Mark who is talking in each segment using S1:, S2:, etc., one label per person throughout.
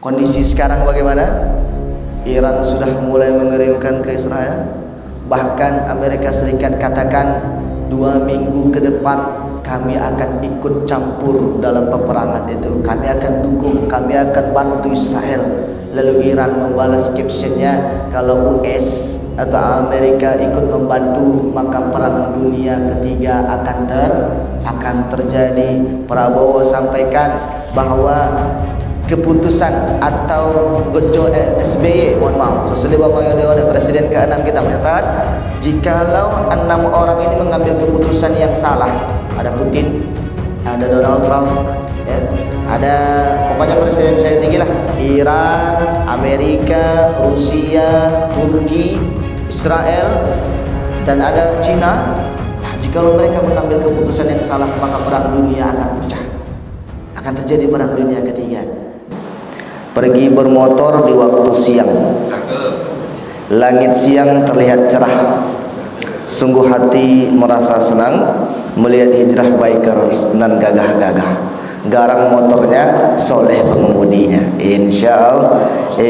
S1: Kondisi sekarang bagaimana? Iran sudah mulai mengirimkan ke Israel. Bahkan Amerika Serikat katakan 2 minggu ke depan kami akan ikut campur dalam peperangan itu. Kami akan dukung, kami akan bantu Israel. Lalu Iran membalas captionnya, kalau US atau Amerika ikut membantu maka perang dunia ketiga akan terjadi. Prabowo sampaikan bahwa keputusan atau SBY, mohon maaf, Susilo Bambang Yudhoyono, Presiden ke-6 kita menyatakan, jikalau 6 orang ini mengambil keputusan yang salah, ada Putin, ada Donald Trump, ya, ada pokoknya presiden saya tinggi lah, Iran, Amerika, Rusia, Turki, Israel, dan ada Cina. Nah, jikalau mereka mengambil keputusan yang salah, maka perang dunia akan pecah, akan terjadi perang dunia ketiga. Pergi bermotor di waktu siang, langit siang terlihat cerah, sungguh hati merasa senang melihat hijrah bikers dan gagah-gagah. Garang motornya, soleh pengemudinya. Insyaallah.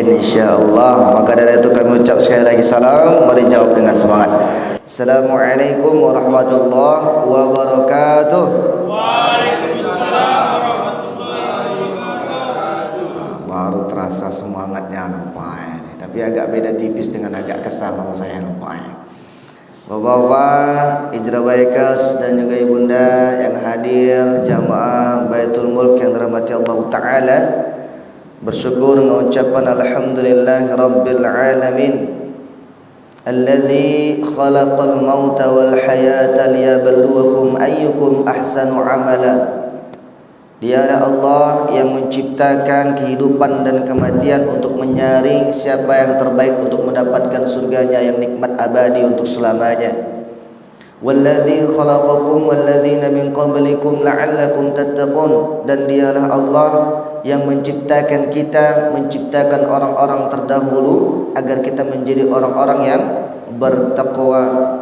S1: Maka dari itu kami ucap sekali lagi salam. Mari jawab dengan semangat. Assalamualaikum warahmatullahi wabarakatuh. Waalaikumsalam warahmatullahi wabarakatuh. Baru terasa semangatnya nampaknya, tapi agak beda tipis dengan agak kesal sama saya nampaknya. Bapak-bapak, Hijrah Bikers dan juga ibunda yang hadir, jamaah Baitul Mulk yang dirahmati Allah Ta'ala, bersyukur dengan ucapan Alhamdulillah Rabbil Alamin Alladzi khalaqal mauta wal hayata liyabluwakum ayyukum ahsanu amala. Dialah Allah yang menciptakan kehidupan dan kematian untuk menyaring siapa yang terbaik untuk mendapatkan surganya yang nikmat abadi untuk selamanya. Walladzi khalaqakum walladzina min qablikum la'allakum tattaqun. Dan dialah Allah yang menciptakan kita, menciptakan orang-orang terdahulu agar kita menjadi orang-orang yang bertakwa.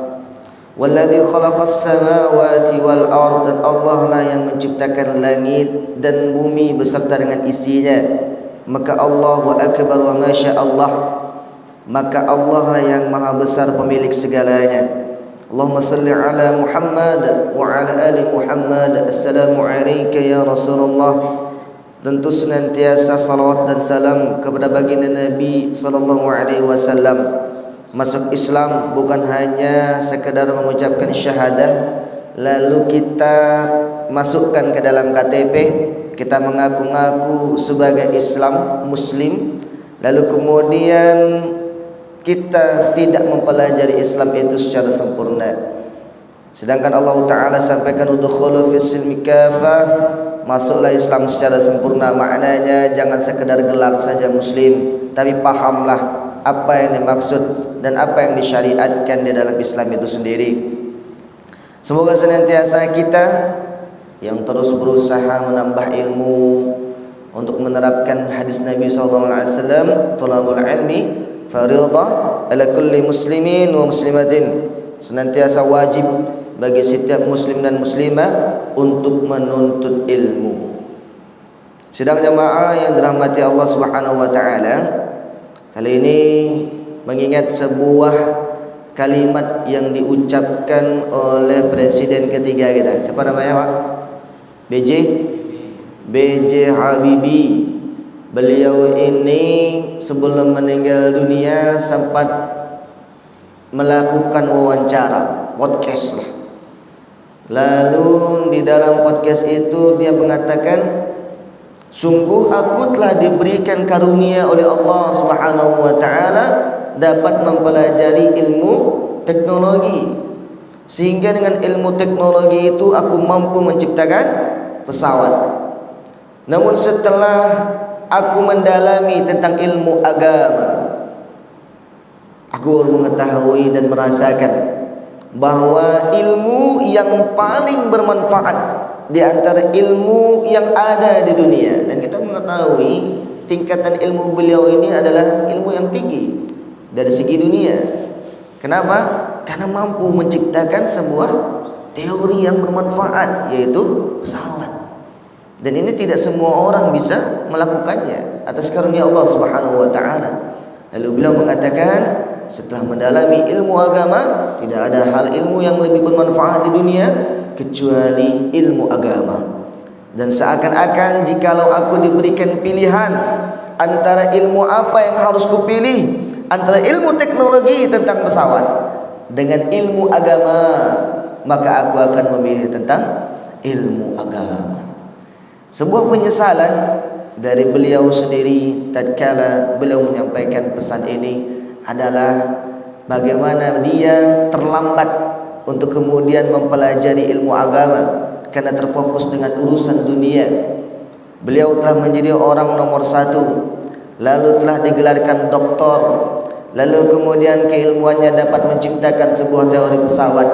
S1: Walladzi khalaqas samawati wal ard. Dan Allah lah yang menciptakan langit dan bumi beserta dengan isinya. Maka Allahu akbar wa masya Allah. Maka Allah lah yang maha besar pemilik segalanya. Allahumma salli ala Muhammad wa ala ali Muhammad. Assalamu alayka ya Rasulullah. Tentu senantiasa salawat dan salam kepada baginda Nabi sallallahu alaihi wasallam. Masuk Islam bukan hanya sekedar mengucapkan syahadah, lalu kita masukkan ke dalam KTP, kita mengaku-ngaku sebagai Islam, Muslim, lalu kemudian kita tidak mempelajari Islam itu secara sempurna. Sedangkan Allah Ta'ala sampaikan udkhulu fis silmi kafah, masuklah Islam secara sempurna. Maknanya jangan sekedar gelar saja Muslim, tapi pahamlah apa yang dimaksud dan apa yang disyariatkan di dalam Islam itu sendiri. Semoga senantiasa kita yang terus berusaha menambah ilmu untuk menerapkan hadis Nabi SAW, thalabul ilmi fardhah ala kulli muslimin wa muslimatin. Senantiasa wajib bagi setiap muslim dan muslimah untuk menuntut ilmu. Sidang jamaah yang dirahmati Allah Subhanahu wa taala, kali ini mengingat sebuah kalimat yang diucapkan oleh presiden ketiga kita. Siapa namanya, Pak? B.J. Habibie. Beliau ini sebelum meninggal dunia sempat melakukan wawancara, podcast lah. Lalu di dalam podcast itu dia mengatakan, sungguh aku telah diberikan karunia oleh Allah Subhanahu wa taala dapat mempelajari ilmu teknologi, sehingga dengan ilmu teknologi itu aku mampu menciptakan pesawat. Namun setelah aku mendalami tentang ilmu agama, aku mengetahui dan merasakan bahwa ilmu yang paling bermanfaat di antara ilmu yang ada di dunia, dan kita mengetahui tingkatan ilmu beliau ini adalah ilmu yang tinggi dari segi dunia. Kenapa? Karena mampu menciptakan sebuah teori yang bermanfaat, yaitu pesawat. Dan ini tidak semua orang bisa melakukannya atas karunia Allah Subhanahu wa taala. Lalu beliau mengatakan, setelah mendalami ilmu agama, tidak ada hal ilmu yang lebih bermanfaat di dunia kecuali ilmu agama. Dan seakan-akan jikalau aku diberikan pilihan antara ilmu apa yang harus kupilih, antara ilmu teknologi tentang pesawat dengan ilmu agama, maka aku akan memilih tentang ilmu agama. Sebuah penyesalan dari beliau sendiri tatkala beliau menyampaikan pesan ini adalah bagaimana dia terlambat untuk kemudian mempelajari ilmu agama karena terfokus dengan urusan dunia. Beliau telah menjadi orang nomor 1, lalu telah digelarkan doktor, lalu kemudian keilmuannya dapat menciptakan sebuah teori pesawat,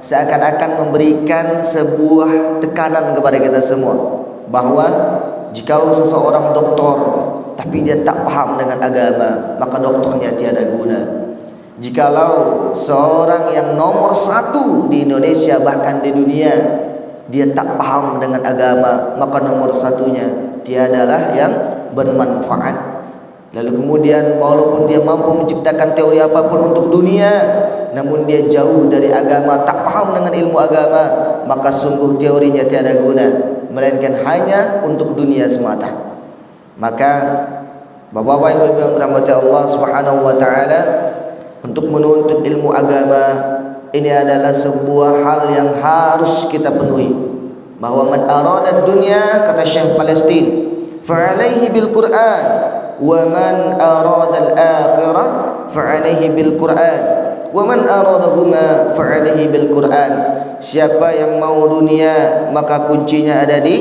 S1: seakan-akan memberikan sebuah tekanan kepada kita semua bahwa jikalau seseorang doktor tapi dia tak paham dengan agama, maka doktornya tiada guna. Jikalau seorang yang nomor 1 di Indonesia bahkan di dunia, dia tak paham dengan agama, maka nomor 1-nya tiadalah yang bermanfaat. Lalu kemudian walaupun dia mampu menciptakan teori apapun untuk dunia, namun dia jauh dari agama, tak paham dengan ilmu agama, maka sungguh teorinya tiada guna, melainkan hanya untuk dunia semata. Maka Bapak-bapak Ibu yang dirahmati Allah Subhanahu wa taala, untuk menuntut ilmu agama ini adalah sebuah hal yang harus kita penuhi. Bahwa man arada dunya, kata Syekh Palestin, fa'alaihi bil Qur'an, wa man arada al-akhirah fa'alaihi bil Qur'an, wa man aradahuma fa'alaihi bil Qur'an. Siapa yang mau dunia, maka kuncinya ada di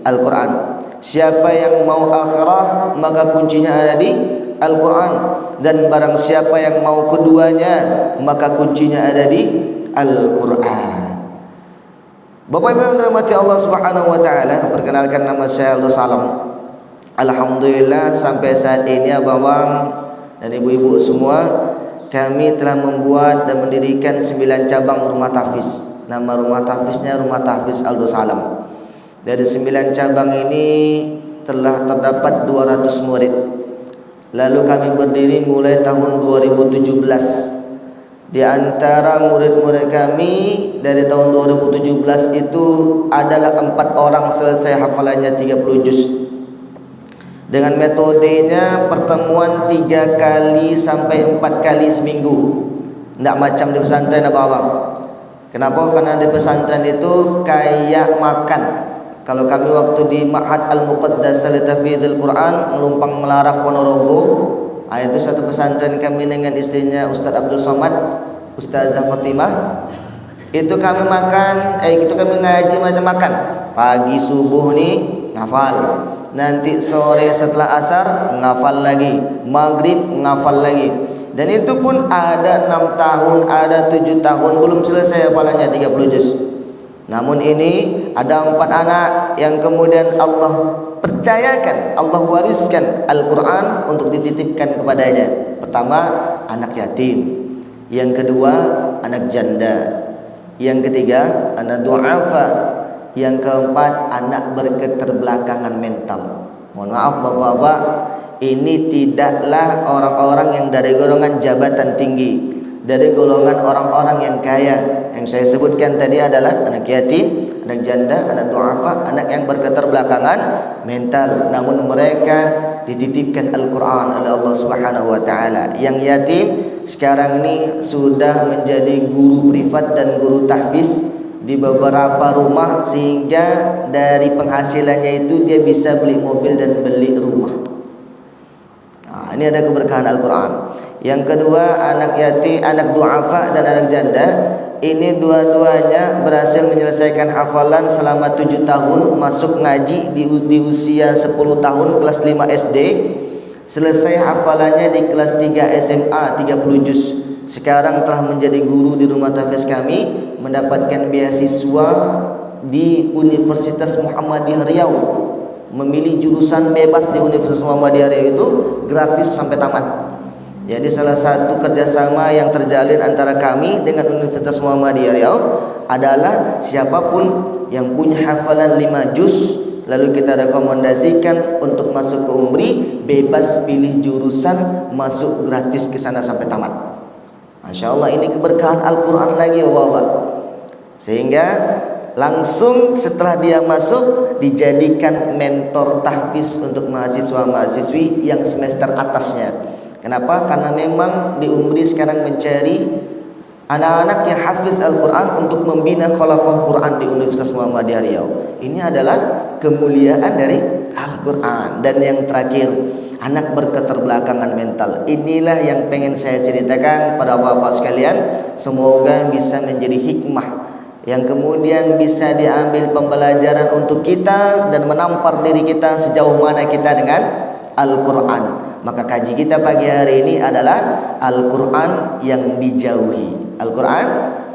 S1: Al-Qur'an. Siapa yang mau akhirah, maka kuncinya ada di Al-Quran. Dan barang siapa yang mau keduanya, maka kuncinya ada di Al-Quran. Bapak Ibu yang dirahmati Allah Subhanahu wa taala, perkenalkan nama saya Abdul Salam. Alhamdulillah sampai saat ini abang-abang dan ibu-ibu semua, kami telah membuat dan mendirikan 9 cabang rumah tahfiz. Nama rumah tahfiznya Rumah Tahfiz Abdul Salam. Dari 9 cabang ini telah terdapat 200 murid. Lalu kami berdiri mulai tahun 2017. Di antara murid-murid kami dari tahun 2017 itu adalah 4 orang selesai hafalannya 30 juz. Dengan metodenya pertemuan 3 kali sampai 4 kali seminggu. Tidak macam di pesantren abang-abang. Kenapa? Karena di pesantren itu kayak makan. Kalau kami waktu di Ma'had Al-Muqaddas li Tahfidzil Quran Melumpang Melarang Ponorogo, itu satu pesantren kami dengan istrinya Ustaz Abdul Somad, Ustazah Fatimah. Itu kami makan, itu kami ngaji macam makan. Pagi subuh nih ngafal, nanti sore setelah asar ngafal lagi, maghrib ngafal lagi. Dan itu pun ada 6 tahun, ada 7 tahun belum selesai hafalannya 30 juz. Namun ini ada 4 anak yang kemudian Allah percayakan, Allah wariskan Al-Quran untuk dititipkan kepadanya. Pertama, anak yatim. Yang kedua, anak janda. Yang ketiga, anak du'afa. Yang keempat, anak berketerbelakangan mental. Mohon maaf bapak-bapak, ini tidaklah orang-orang yang dari golongan jabatan tinggi, dari golongan orang-orang yang kaya. Yang saya sebutkan tadi adalah anak yatim, anak janda, anak du'afa, anak yang berketerbelakangan mental. Namun mereka dititipkan Al-Quran oleh Allah Subhanahu wa taala. Yang yatim sekarang ini sudah menjadi guru privat dan guru tahfiz di beberapa rumah, sehingga dari penghasilannya itu dia bisa beli mobil dan beli rumah. Ini ada keberkahan Al-Quran. Yang kedua, anak yatim, anak du'afa dan anak janda. Ini dua-duanya berhasil menyelesaikan hafalan selama 7 tahun, masuk ngaji di usia 10 tahun kelas 5 SD. Selesai hafalannya di kelas 3 SMA 30 juz. Sekarang telah menjadi guru di rumah tahfiz kami, mendapatkan beasiswa di Universitas Muhammadiyah Riau. Memilih jurusan bebas di Universitas Muhammadiyah Riau itu gratis sampai tamat. Jadi salah satu kerjasama yang terjalin antara kami dengan Universitas Muhammadiyah Riau adalah siapapun yang punya hafalan 5 juz lalu kita rekomendasikan untuk masuk ke UMRI, bebas pilih jurusan, masuk gratis ke sana sampai tamat. Masya Allah, ini keberkahan Al-Quran lagi ya Bapak. Sehingga langsung setelah dia masuk dijadikan mentor tahfiz untuk mahasiswa-mahasiswi yang semester atasnya. Kenapa? Karena memang di UMRI sekarang mencari anak-anak yang hafiz Al-Quran untuk membina khalaqah Quran di Universitas Muhammadiyah Riau. Ini adalah kemuliaan dari Al-Quran. Dan yang terakhir, anak berketerbelakangan mental. Inilah yang pengen saya ceritakan pada bapak sekalian. Semoga bisa menjadi hikmah yang kemudian bisa diambil pembelajaran untuk kita dan menampar diri kita sejauh mana kita dengan Al-Quran. Maka kaji kita pagi hari ini adalah Al-Quran yang dijauhi. Al-Quran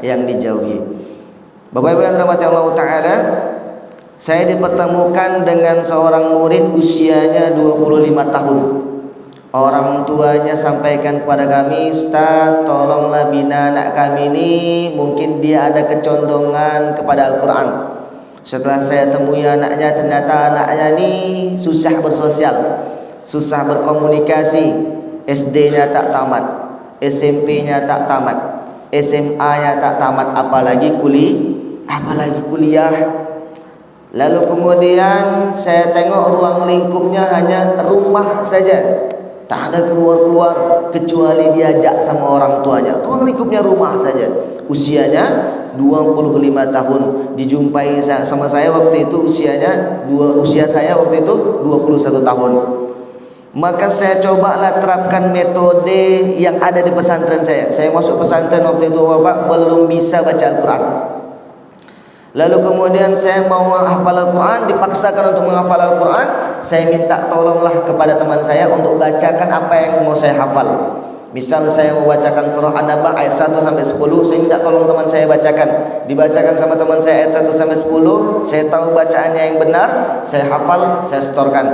S1: yang dijauhi. Bapak Ibu yang dirahmati Allah Ta'ala, saya dipertemukan dengan seorang murid usianya 25 tahun. Orang tuanya sampaikan kepada kami, Ustaz, tolonglah bina anak kami ini, mungkin dia ada kecondongan kepada Al-Quran. Setelah saya temui anaknya, ternyata anaknya ini susah bersosial, susah berkomunikasi. SD-nya tak tamat, SMP-nya tak tamat, SMA-nya tak tamat, apalagi kuliah. Lalu kemudian saya tengok ruang lingkupnya hanya rumah saja, tak ada keluar-keluar kecuali diajak sama orang tuanya. Ruang lingkupnya rumah saja. Usianya 25 tahun. Dijumpai sama saya waktu itu usia saya waktu itu 21 tahun. Maka saya cobalah terapkan metode yang ada di pesantren saya. Saya masuk pesantren waktu itu Bapak belum bisa baca Al-Quran. Lalu kemudian saya mau menghafal Al-Quran, dipaksakan untuk menghafal Al-Quran. Saya minta tolonglah kepada teman saya untuk bacakan apa yang mau saya hafal. Misal saya mau bacakan surah An-Naba ayat 1 sampai 10, saya minta tolong teman saya bacakan. Dibacakan sama teman saya ayat 1 sampai 10, saya tahu bacaannya yang benar, saya hafal, saya setorkan.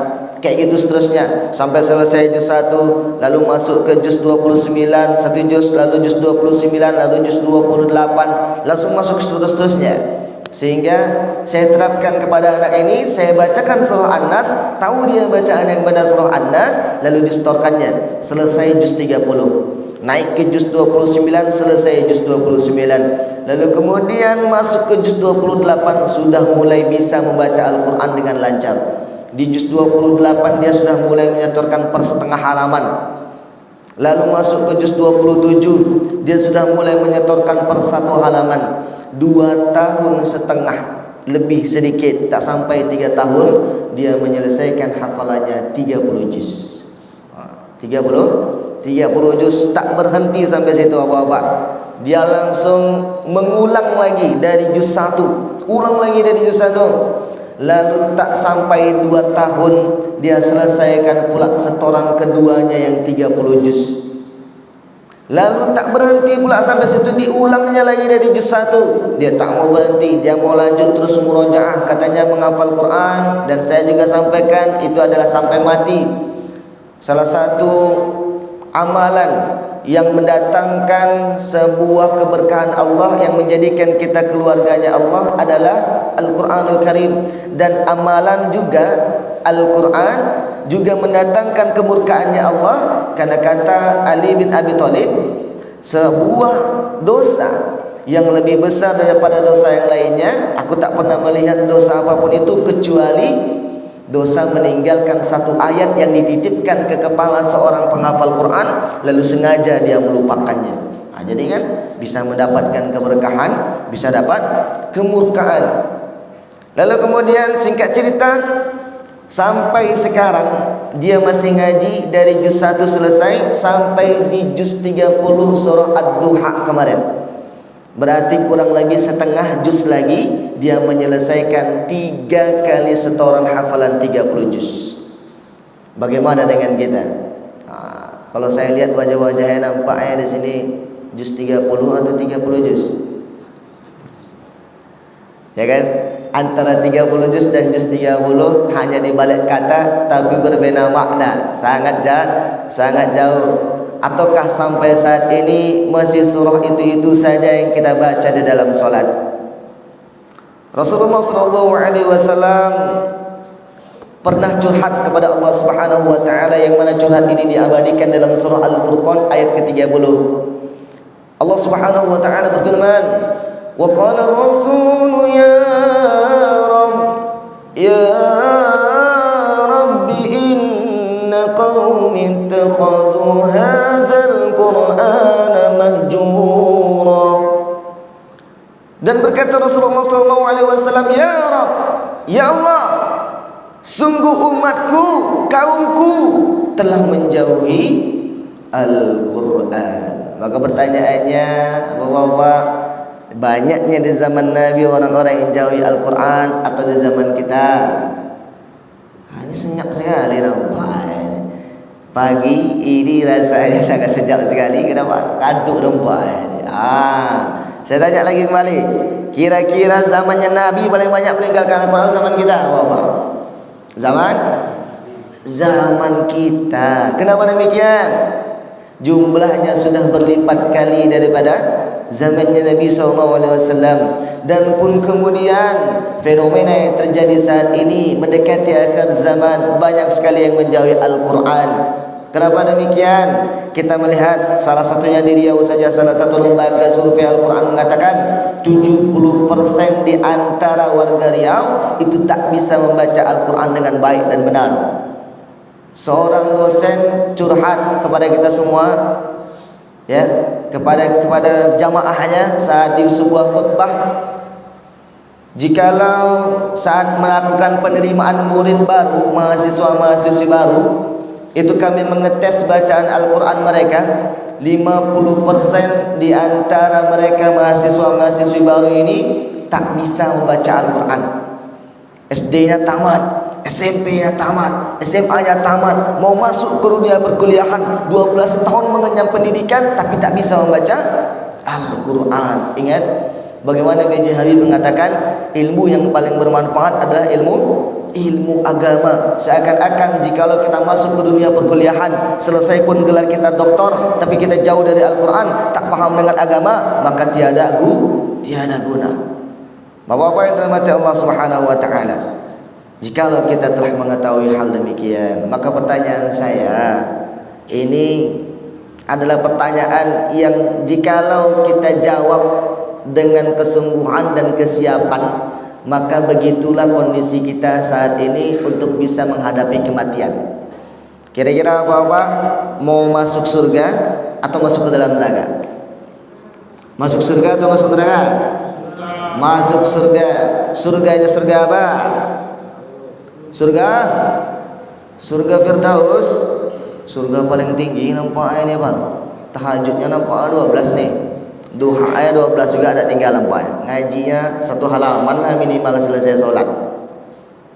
S1: Kayak gitu seterusnya sampai selesai juz 1, lalu masuk ke juz 29, satu juz, lalu juz 29, lalu juz 28, langsung masuk seterusnya. Sehingga saya terapkan kepada anak ini, saya bacakan surah An-Nas, tahu dia bacaan yang benar surah An-Nas, lalu distorkannya. Selesai juz 30, naik ke juz 29, selesai juz 29. Lalu kemudian masuk ke juz 28, sudah mulai bisa membaca Al-Quran dengan lancar. Di juz 28 dia sudah mulai menyetorkan per setengah halaman. Lalu masuk ke juz 27, dia sudah mulai menyetorkan per satu halaman. 2 tahun setengah lebih sedikit, tak sampai 3 tahun, dia menyelesaikan hafalannya 30 juz. 30 juz, tak berhenti sampai situ Bapak. Dia langsung mengulang lagi dari juz 1, ulang lagi dari juz 1. Lalu tak sampai 2 tahun dia selesaikan pula setoran keduanya yang 30 juz. Lalu tak berhenti pula sampai situ, diulangnya lagi dari juz 1. Dia tak mau berhenti, dia mau lanjut terus murojaah, katanya menghafal Quran. Dan saya juga sampaikan itu adalah sampai mati. Salah satu amalan yang mendatangkan sebuah keberkahan Allah, yang menjadikan kita keluarganya Allah, adalah Al-Quranul Karim. Dan amalan juga Al-Quran juga mendatangkan kemurkaannya Allah. Karena kata Ali bin Abi Thalib, sebuah dosa yang lebih besar daripada dosa yang lainnya, aku tak pernah melihat dosa apapun itu kecuali dosa meninggalkan satu ayat yang dititipkan ke kepala seorang penghafal Quran, lalu sengaja dia melupakannya. Jadi kan bisa mendapatkan keberkahan, bisa dapat kemurkaan. Lalu kemudian singkat cerita, sampai sekarang dia masih ngaji dari juz 1 selesai sampai di juz 30 surah Ad-Duha kemarin. Berarti kurang lebih setengah juz lagi dia menyelesaikan 3 kali setoran hafalan 30 juz. Bagaimana dengan kita? Kalau saya lihat wajah-wajahnya nampaknya di sini juz 30 atau 30 juz. Ya kan? Antara 30 juz dan juz 30 hanya di balik kata tapi berbeda makna, sangat jauh. Ataukah sampai saat ini masih surah itu saja yang kita baca di dalam solat? Rasulullah SAW pernah curhat kepada Allah Subhanahu wa taala, yang mana curhat ini diabadikan dalam surah Al-Furqan ayat ke-30. Allah Subhanahu wa taala berfirman, "Wa qala ar-rasul ya Rabbi inna qaumi ittakhadhu hadzal Qur'ana mahjura." Dan berkata Rasulullah SAW, "Ya Rabb, ya Allah, sungguh umatku, kaumku telah menjauhi Al-Quran." Maka pertanyaannya, Bapak-bapak, banyaknya di zaman Nabi orang-orang yang jauhi Al-Quran atau di zaman kita? Ini senyap sekali nampak. Pagi ini rasanya sangat senyap sekali. Kenapa? Kantuk nampak. Saya tanya lagi kembali, kira-kira zamannya Nabi paling banyak meninggalkan Al-Quran zaman kita, Bapak? Zaman kita. Kenapa demikian? Jumlahnya sudah berlipat kali daripada zamannya Nabi SAW. Dan pun kemudian fenomena yang terjadi saat ini mendekati akhir zaman, banyak sekali yang menjauhi Al-Quran. Kenapa demikian? Kita melihat salah satunya di Riau saja, salah satu lembaga survei Al-Quran mengatakan 70% di antara warga Riau itu tak bisa membaca Al-Quran dengan baik dan benar. Seorang dosen curhat kepada kita semua, ya, kepada jamaahnya saat di sebuah khutbah, jikalau saat melakukan penerimaan murid baru, mahasiswa-mahasiswi baru, itu kami mengetes bacaan Al-Quran mereka, 50% di antara mereka mahasiswa-mahasiswi baru ini tak bisa membaca Al-Quran. SD-nya tamat, SMP-nya tamat, SMA-nya tamat, mau masuk ke dunia perkuliahan, 12 tahun mengenyam pendidikan tapi tak bisa membaca Al-Quran. Ingat bagaimana B.J. Habibie mengatakan, ilmu yang paling bermanfaat adalah ilmu agama. Seakan-akan jikalau kita masuk ke dunia perkuliahan, selesai pun gelar kita doktor, tapi kita jauh dari Al-Quran, tak paham dengan agama, maka tiada guna. Bapak-bapak yang dirahmati Allah Subhanahu wa taala, jikalau kita telah mengetahui hal demikian, maka pertanyaan saya ini adalah pertanyaan yang jikalau kita jawab dengan kesungguhan dan kesiapan, maka begitulah kondisi kita saat ini untuk bisa menghadapi kematian. Kira-kira Bapak mau masuk surga atau masuk ke dalam neraka? Masuk surga atau masuk neraka? Masuk surga. Surganya surga apa? Surga Firdaus. Surga paling tinggi nampak ini apa? Tahajudnya nampak 12 nih. Duha ayat 12 juga tak tinggal nampaknya. Ngajinya satu halaman lah minimal selesai solat.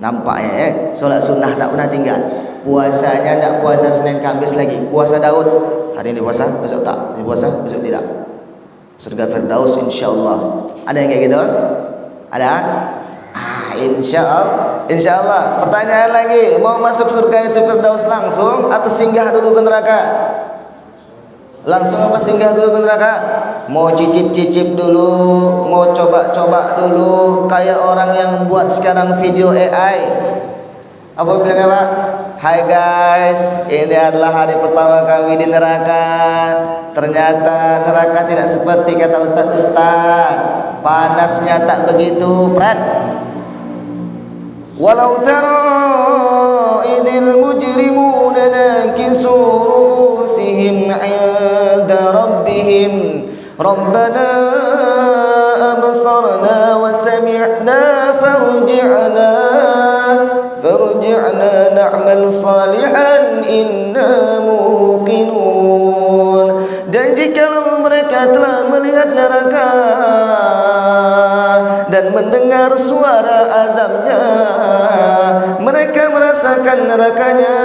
S1: Nampaknya solat sunnah tak pernah tinggal. Puasanya tak puasa Senin Kamis lagi. Puasa Daud. Hari ini puasa, besok tak. Ini puasa, besok tidak. Surga Firdaus insyaAllah. Ada yang kayak gitu? Ada? InsyaAllah. Pertanyaan lagi, mau masuk surga itu Firdaus langsung atau singgah dulu ke neraka? Langsung apa singgah dulu ke neraka? Mau cicip-cicip dulu, mau coba-coba dulu, kayak orang yang buat sekarang video AI. Apa bilang apa? Hai guys, ini adalah hari pertama kami di neraka. Ternyata neraka tidak seperti kata Ustaz, panasnya tak begitu berat. Walau tara idil mujrimuna nakisu ru'usihim 'inda rabbihim Rabbana absarna wa sami'na farji'na na'mal salihan inna muqinun. Dan jikalau mereka telah melihat neraka dan mendengar suara azabnya, mereka merasakan nerakanya,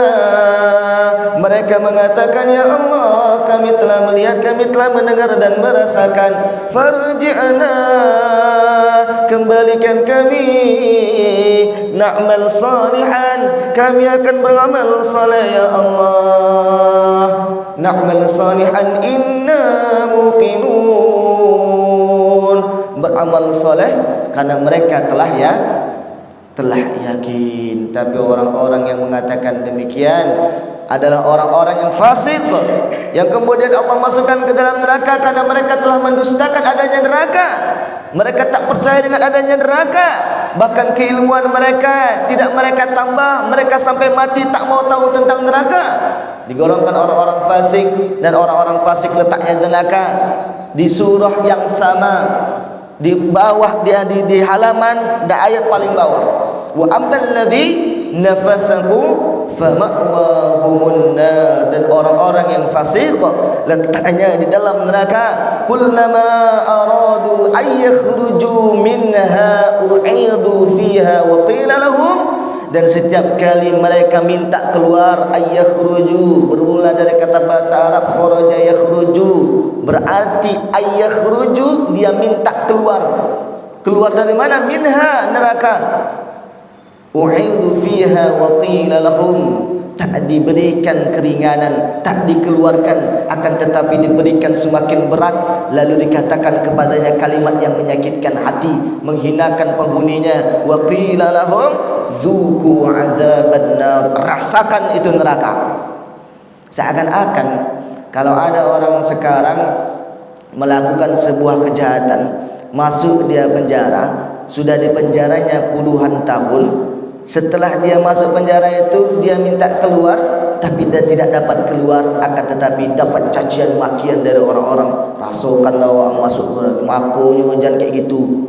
S1: mereka mengatakan, ya Allah, kami telah melihat, kami telah mendengar dan merasakan. Farji'na, kembalikan kami, na'mal salihan, kami akan beramal saleh ya Allah. Na'mal salihan inna muqinun, beramal saleh karena mereka telah telah yakin. Tapi orang-orang yang mengatakan demikian adalah orang-orang yang fasik, yang kemudian Allah masukkan ke dalam neraka karena mereka telah mendustakan adanya neraka. Mereka tak percaya dengan adanya neraka. Bahkan keilmuan mereka tidak mereka tambah. Mereka sampai mati tak mau tahu tentang neraka. Digolongkan orang-orang fasik, dan orang-orang fasik letaknya neraka di surah yang sama, di bawah dia di halaman ayat paling bawah. Wa ammal ladzi nafasahu fama'wahumun nar, dan orang-orang yang fasik letaknya di dalam neraka. Kullama aradu ay yakhruju minha u'idu fiha wa qila lahum, dan setiap kali mereka minta keluar, ay yakhruju bermula dari kata bahasa Arab kharaja yakhruju, berarti ay yakhruju dia minta keluar. Keluar dari mana? Minha, neraka. U'idu fiha wa qila lahum, tak diberikan keringanan, tak dikeluarkan, akan tetapi diberikan semakin berat. Lalu dikatakan kepadanya kalimat yang menyakitkan hati, menghinakan penghuninya. Wa qila lahum dzuqu 'adzaban nar, rasakan itu neraka. Seakan-akan kalau ada orang sekarang melakukan sebuah kejahatan, masuk dia penjara, sudah di penjaranya puluhan tahun. Setelah dia masuk penjara itu, dia minta keluar, tapi dia tidak dapat keluar, akan tetapi dapat cacian makian dari orang-orang. Rasukan awak masuk makonya, jangan kayak gitu.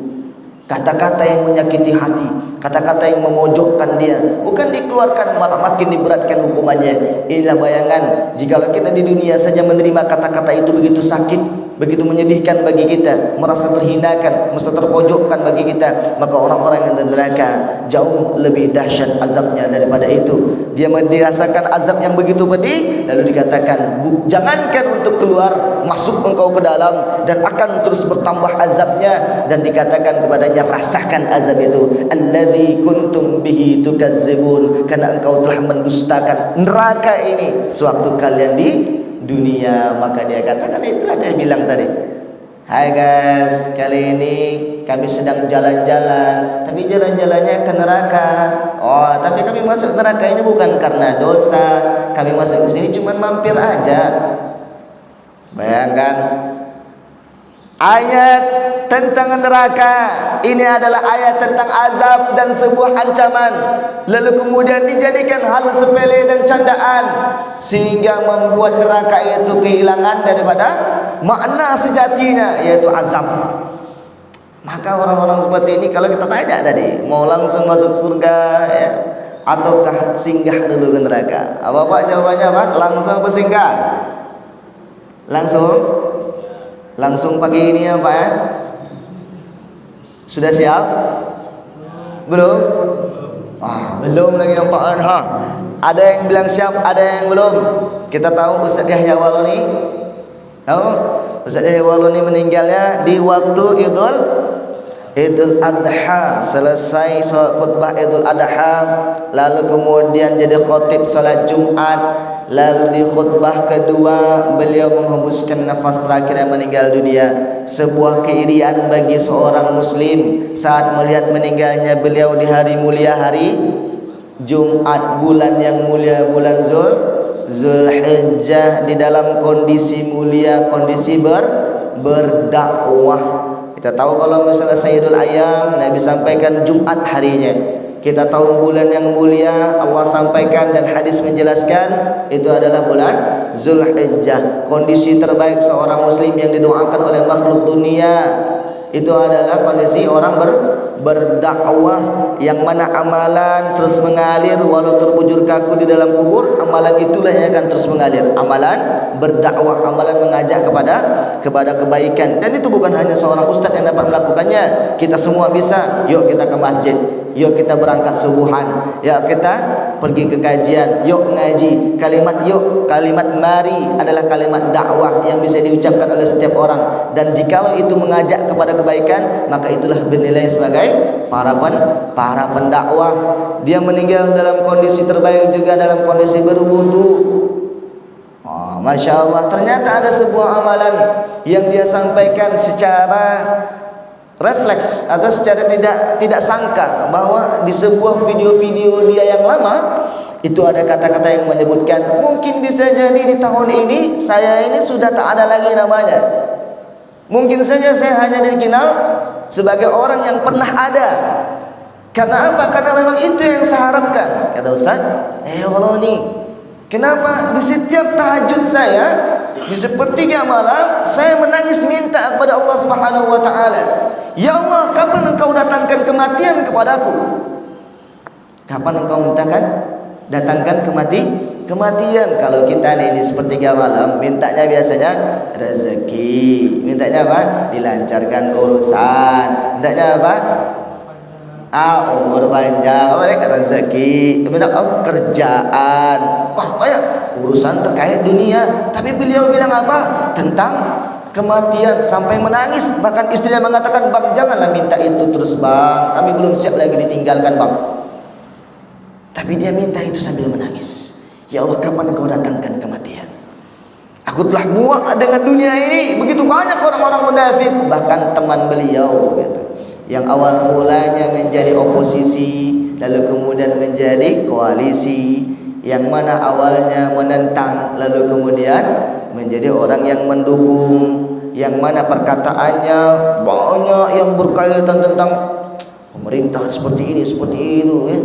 S1: Kata-kata yang menyakiti hati, kata-kata yang memojokkan dia, bukan dikeluarkan malah makin diberatkan hukumannya. Inilah bayangan jikalau kita di dunia saja menerima kata-kata itu begitu sakit, begitu menyedihkan bagi kita, merasa terhinakan, merasa terpojokkan bagi kita, maka orang-orang yang di neraka jauh lebih dahsyat azabnya daripada itu. Dia dirasakan azab yang begitu pedih, lalu dikatakan, jangankan untuk keluar, masuk engkau ke dalam dan akan terus bertambah azabnya. Dan dikatakan kepadanya, rasakan azab itu, alladzi kuntum bihi tukazzibun, karena engkau telah mendustakan neraka ini sewaktu kalian di dunia. Maka dia katakan, itulah dia bilang tadi, hai guys, kali ini kami sedang jalan-jalan, tapi jalan-jalannya ke neraka. Oh, tapi kami masuk neraka ini bukan karena dosa, kami masuk ke sini cuma mampir aja. Bayangkan, ayat tentang neraka ini adalah ayat tentang azab dan sebuah ancaman, lalu kemudian dijadikan hal sepele dan candaan, sehingga membuat neraka itu kehilangan daripada makna sejatinya, yaitu azab. Maka orang-orang seperti ini kalau kita tanya tadi, mau langsung masuk surga ya, ataukah singgah dulu ke neraka? Apa Pak jawabannya Pak? Langsung apa singgah? Langsung pagi ini ya Pak ya? Sudah siap? Belum? Belum lagi nampak ha. Ada yang bilang siap, ada yang belum. Kita tahu Ustaz Yahya Waloni. Tahu? Ustaz Yahya Waloni meninggalnya di waktu Idul Adha. Selesai khutbah Idul Adha, lalu kemudian jadi khotib salat Jumat, lalu di khutbah kedua beliau menghembuskan nafas terakhir dan meninggal dunia. Sebuah keirian bagi seorang muslim saat melihat meninggalnya beliau di hari mulia, hari Jumat, bulan yang mulia, bulan Zulhijjah, di dalam kondisi mulia, kondisi berdakwah. Kita tahu kalau misalnya Sayyidul Ayyam, Nabi sampaikan Jumat harinya. Kita tahu bulan yang mulia, Allah sampaikan dan hadis menjelaskan itu adalah bulan Zulhijjah. Kondisi terbaik seorang muslim yang didoakan oleh makhluk dunia itu adalah kondisi orang berdakwah, yang mana amalan terus mengalir walau terbujur kaku di dalam kubur. Amalan itulah yang akan terus mengalir, amalan berdakwah, amalan mengajak kepada kebaikan. Dan itu bukan hanya seorang ustaz yang dapat melakukannya, kita semua bisa. Yuk kita ke masjid, yuk kita berangkat subuhan, yuk kita pergi ke kajian, yuk ngaji. Kalimat mari adalah kalimat dakwah yang bisa diucapkan oleh setiap orang, dan jikalau itu mengajak kepada kebaikan, maka itulah bernilai sebagai para pendakwah. Dia meninggal dalam kondisi terbaik juga, dalam kondisi berwudu. Masya Allah, ternyata ada sebuah amalan yang dia sampaikan secara refleks atau secara tidak sangka bahwa di sebuah video-video dia yang lama itu ada kata-kata yang menyebutkan mungkin bisa jadi di tahun ini saya ini sudah tak ada lagi namanya. Mungkin saja saya hanya dikenal sebagai orang yang pernah ada. Karena apa? Karena memang itu yang saya harapkan. Kata Ustaz, Allah nih, kenapa di setiap tahajud saya di sepertiga malam saya menangis minta kepada Allah Subhanahu wa taala, "Ya Allah, kapan Engkau datangkan kematian kepadaku?" Kapan Engkau datangkan kematian. Kalau kita nih di sepertiga malam mintanya biasanya rezeki, mintanya apa? Dilancarkan urusan, mintanya apa? Umur panjang, rezeki, kerjaan, wah banyak urusan terkait dunia. Tapi beliau bilang apa? Tentang kematian sampai menangis. Bahkan istrinya mengatakan, "Bang, janganlah minta itu terus bang, kami belum siap lagi ditinggalkan bang." Tapi dia minta itu sambil menangis. Ya Allah, kapan Engkau datangkan kematian? Aku telah muak dengan dunia ini. Begitu banyak orang-orang munafik, bahkan teman beliau gitu, yang awal mulanya menjadi oposisi, lalu kemudian menjadi koalisi, yang mana awalnya menentang, lalu kemudian menjadi orang yang mendukung, yang mana perkataannya banyak yang berkaitan tentang pemerintah seperti ini, seperti itu ya,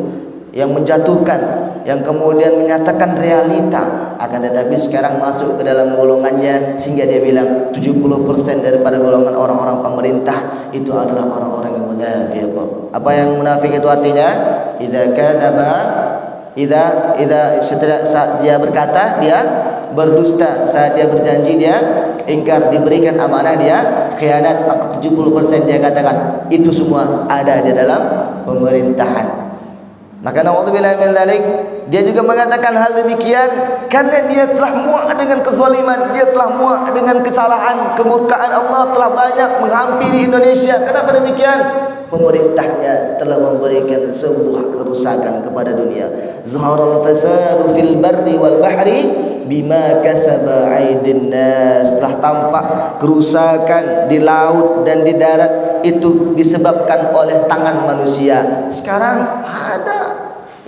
S1: yang menjatuhkan, yang kemudian menyatakan realita. Akan tetapi sekarang masuk ke dalam golongannya, sehingga dia bilang 70% daripada golongan orang-orang pemerintah itu adalah orang-orang yang munafik. Apa yang munafik itu artinya? Saat dia berkata dia berdusta, saat dia berjanji dia ingkar, diberikan amanah dia khianat. 70% dia katakan itu semua ada di dalam pemerintahan. Maka na'udzubillah min dzalik, dia juga mengatakan hal demikian karena dia telah muak dengan kezaliman, dia telah muak dengan kesalahan, kemurkaan Allah telah banyak menghampiri Indonesia. Kenapa demikian? Pemerintahnya telah memberikan sebuah kerusakan kepada dunia. Zaharal fasadu fil barri wal bahri bima kasaba aydin nas. Telah tampak kerusakan di laut dan di darat, itu disebabkan oleh tangan manusia. Sekarang ada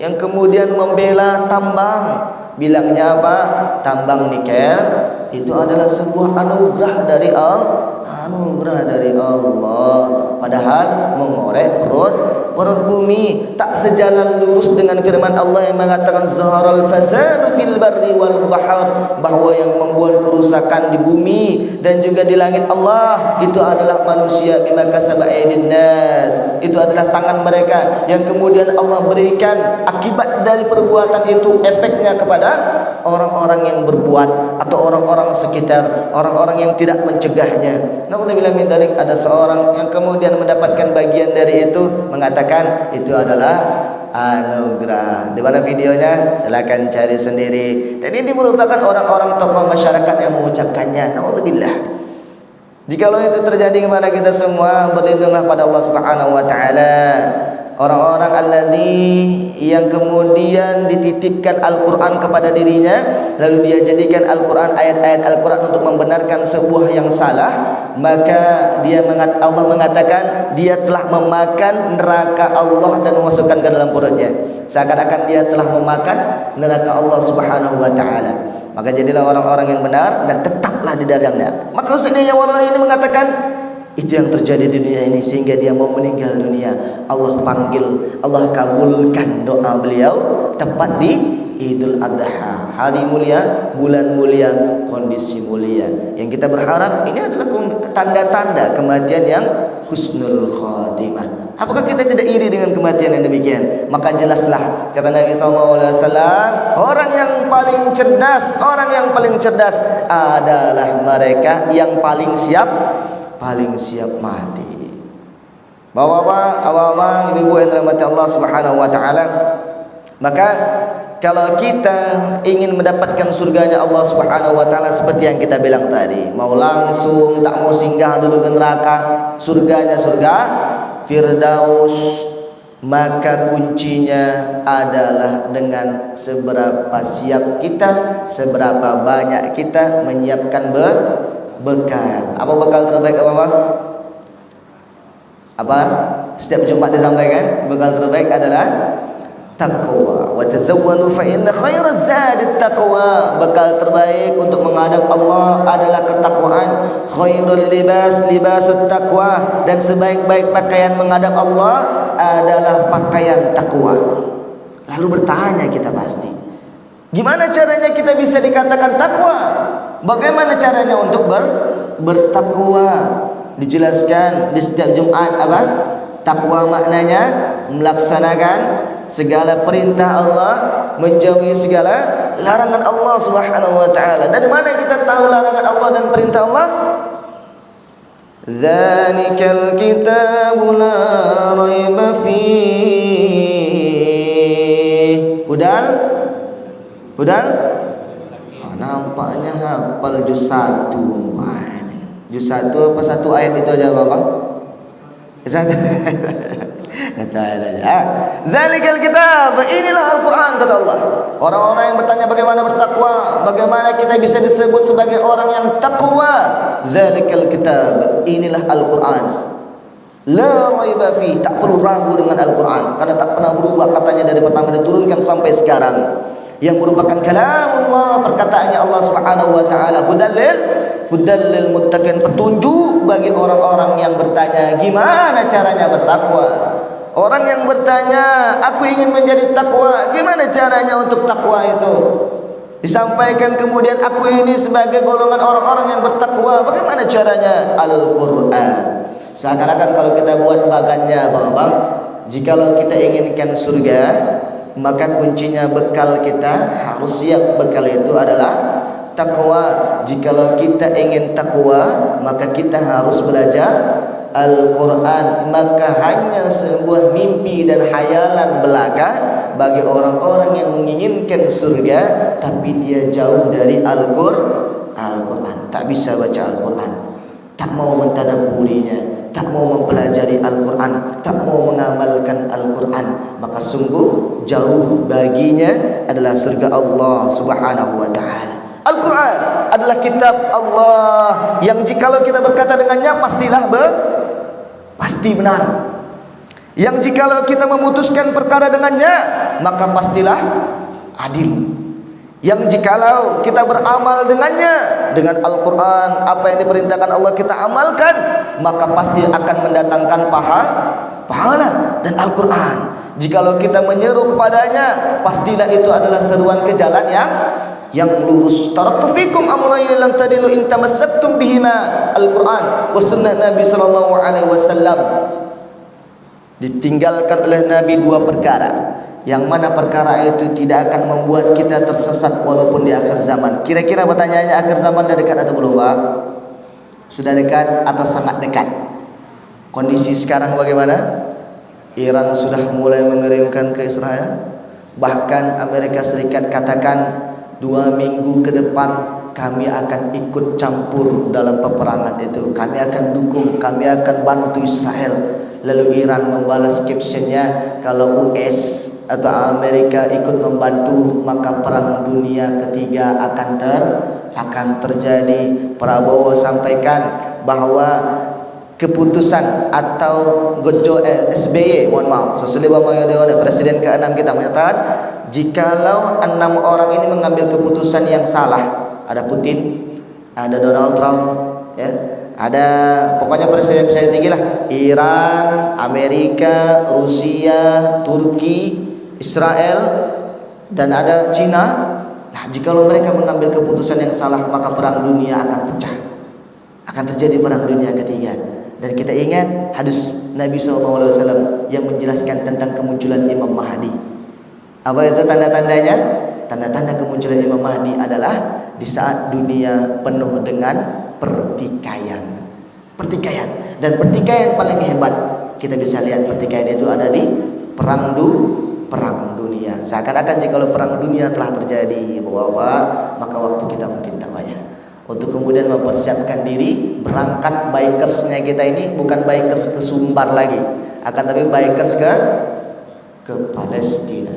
S1: yang kemudian membela tambang, bilangnya apa? Tambang nikel itu adalah sebuah anugerah dari Allah. Padahal mengorek perut bumi tak sejalan lurus dengan firman Allah yang mengatakan zaharal fasadu fil barri wal bahr, bahwa yang membuat kerusakan di bumi dan juga di langit Allah itu adalah manusia. Bima kasaba aydin nas, itu adalah tangan mereka yang kemudian Allah berikan akibat dari perbuatan itu, efeknya kepada orang-orang yang berbuat atau orang-orang sekitar, orang-orang yang tidak mencegahnya. Na'udzubillah min dzalik, ada seorang yang kemudian mendapatkan bagian dari itu, mengatakan itu adalah anugerah. Di mana videonya? Silakan cari sendiri. Dan ini merupakan orang-orang tokoh masyarakat yang mengucapkannya. Na'udzubillah. Jikalau itu terjadi kepada kita semua, berlindunglah pada Allah Subhanahu wa taala. Orang-orang alladzi yang kemudian dititipkan Al-Quran kepada dirinya, lalu dia jadikan Al-Quran, ayat-ayat Al-Quran untuk membenarkan sebuah yang salah, maka Allah mengatakan dia telah memakan neraka Allah dan memasukkan ke dalam perutnya, seakan-akan dia telah memakan neraka Allah Subhanahu wa taala. Maka jadilah orang-orang yang benar dan tetaplah di dalamnya. Maka Ustaz yang walani ini mengatakan itu yang terjadi di dunia ini, sehingga dia mau meninggal dunia, Allah panggil, Allah kabulkan doa beliau tepat di Idul Adha, hari mulia, bulan mulia, kondisi mulia. Yang kita berharap ini adalah tanda-tanda kematian yang husnul khatimah. Apakah kita tidak iri dengan kematian yang demikian? Maka jelaslah, kata Nabi SAW, orang yang paling cerdas adalah mereka yang paling siap mati. Bapak-bapak, abang-abang, ibu-ibu yang dirahmati Allah Subhanahu wa taala, maka kalau kita ingin mendapatkan surganya Allah Subhanahu wa taala seperti yang kita bilang tadi, mau langsung, tak mau singgah dulu ke neraka, surganya surga Firdaus, maka kuncinya adalah dengan seberapa siap kita, seberapa banyak kita menyiapkan bekal. Apa bekal terbaik, apa bang? Apa? Setiap Jumat disampaikan bekal terbaik adalah taqwa. Wa tazawwadu fa inna khairaz zadi taqwa. Bekal terbaik untuk menghadap Allah adalah ketakwaan. Khairul libas libasut taqwa. Dan sebaik-baik pakaian menghadap Allah adalah pakaian takwa. Lalu bertanya kita pasti, gimana caranya kita bisa dikatakan takwa? Bagaimana caranya untuk bertakwa? Dijelaskan di setiap Jumat apa? Takwa maknanya melaksanakan segala perintah Allah, menjauhi segala larangan Allah Subhanahu wa taala. Dari mana kita tahu larangan Allah dan perintah Allah? Dzalikal kitabu la raiba fihi. Hudal? Nampaknya hafal juz 1. Juz 1 apa satu ayat itu aja Bapak? Satu. Kata aja. Dzalikal kitab, inilah Al-Qur'an kata Allah. Orang-orang yang bertanya bagaimana bertakwa, bagaimana kita bisa disebut sebagai orang yang takwa? Dzalikal kitab, inilah Al-Qur'an. La raiba fi, tak perlu ragu dengan Al-Qur'an karena tak pernah berubah katanya dari pertama diturunkan sampai sekarang. Yang merupakan kalamullah, perkataannya Allah Subhanahu wa taala. Hudal lil muttaqin, petunjuk bagi orang-orang yang bertanya gimana caranya bertakwa. Orang yang bertanya, aku ingin menjadi takwa, gimana caranya untuk takwa itu? Disampaikan kemudian, aku ini sebagai golongan orang-orang yang bertakwa, bagaimana caranya? Al-Qur'an. Seakan-akan kalau kita buat bagannya, Bang, jikalau kita inginkan surga, maka kuncinya bekal kita harus siap. Bekal itu adalah takwa. Jikalau kita ingin takwa, maka kita harus belajar Al-Quran. Maka hanya sebuah mimpi dan hayalan belaka bagi orang-orang yang menginginkan surga tapi dia jauh dari Al-Quran, tak bisa baca Al-Quran, tak mau mentadabburinya, tak mau mempelajari Al-Quran, tak mau mengamalkan Al-Quran, maka sungguh jauh baginya adalah surga Allah Subhanahu wa ta'ala. Al-Quran adalah kitab Allah yang jikalau kita berkata dengannya pasti benar. Yang jikalau kita memutuskan perkara dengannya, maka pastilah adil. Yang jikalau kita beramal dengannya, dengan Al-Quran, apa yang diperintahkan Allah kita amalkan, maka pasti akan mendatangkan pahala. Dan Al-Quran, jikalau kita menyeru kepadanya, pastilah itu adalah seruan ke jalan yang lurus. Taraktu fikum amrayn lan tadilu in tamassaktum bihima, Al-Quran wa sunnah Nabi sallallahu alaihi wasallam. Ditinggalkan oleh Nabi dua perkara, yang mana perkara itu tidak akan membuat kita tersesat walaupun di akhir zaman. Kira-kira pertanyaannya, akhir zaman sudah dekat atau belum, Pak? Sudah dekat atau sangat dekat? Kondisi sekarang bagaimana? Iran sudah mulai mengirimkan ke Israel. Bahkan Amerika Serikat katakan 2 minggu ke depan kami akan ikut campur dalam peperangan itu. Kami akan dukung, kami akan bantu Israel. Lalu Iran membalas captionnya, kalau US atau Amerika ikut membantu maka perang dunia ketiga akan terjadi. Prabowo sampaikan bahwa keputusan atau SBY, mohon maaf, Presiden ke-6 kita menyatakan, jikalau 6 orang ini mengambil keputusan yang salah, ada Putin, ada Donald Trump, ya, ada pokoknya presiden-presiden tinggi lah, Iran, Amerika, Rusia, Turki, Israel, dan ada Cina. Nah, jikalau mereka mengambil keputusan yang salah, maka perang dunia akan pecah, akan terjadi perang dunia ketiga. Dan kita ingat hadis Nabi SAW yang menjelaskan tentang kemunculan Imam Mahdi. Apa itu tanda-tandanya? Tanda-tanda kemunculan Imam Mahdi adalah di saat dunia penuh dengan pertikaian. Dan pertikaian paling hebat kita bisa lihat, pertikaian itu ada di perang dunia. Seakan-akan jikalau perang dunia telah terjadi, Bapak, maka waktu kita mungkin tak banyak untuk kemudian mempersiapkan diri berangkat. Bikersnya kita ini bukan bikers ke Sumbar lagi, akan tapi bikers ke Palestina,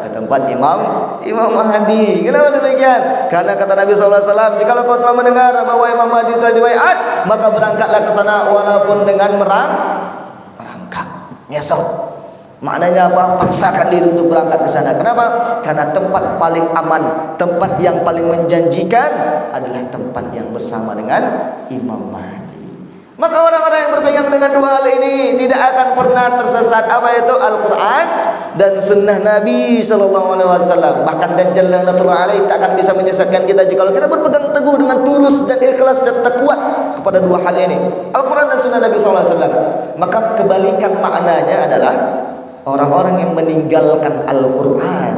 S1: ke tempat Imam Mahdi. Kenapa demikian? Karena kata Nabi SAW, jikalau kau telah mendengar bahwa Imam Mahdi telah dibaiat, maka berangkatlah ke sana walaupun dengan Ngesot. Maknanya apa? Paksakan diri untuk berangkat ke sana. Kenapa? Karena tempat paling aman, tempat yang paling menjanjikan adalah tempat yang bersama dengan Imam Mahdi. Maka orang-orang yang berpegang dengan dua hal ini tidak akan pernah tersesat. Apa itu? Al-Quran dan sunnah Nabi SAW. Bahkan Dajjal laknatullah alaih tak akan bisa menyesatkan kita jika kita berpegang teguh dengan tulus dan ikhlas serta kuat kepada dua hal ini, Al-Quran dan sunnah Nabi SAW. Maka kebalikan maknanya adalah orang-orang yang meninggalkan Al-Quran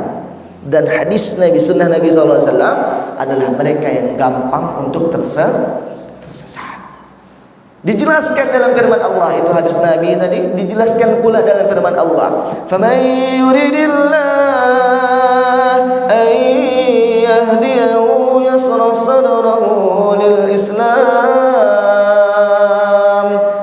S1: dan hadis Nabi, sunnah Nabi SAW adalah mereka yang gampang untuk tersesat. Dijelaskan dalam firman Allah, itu hadis Nabi tadi, dijelaskan pula dalam firman Allah, "Faman yuridillah an yahdiyahu yashrah sadrahu lil Islam."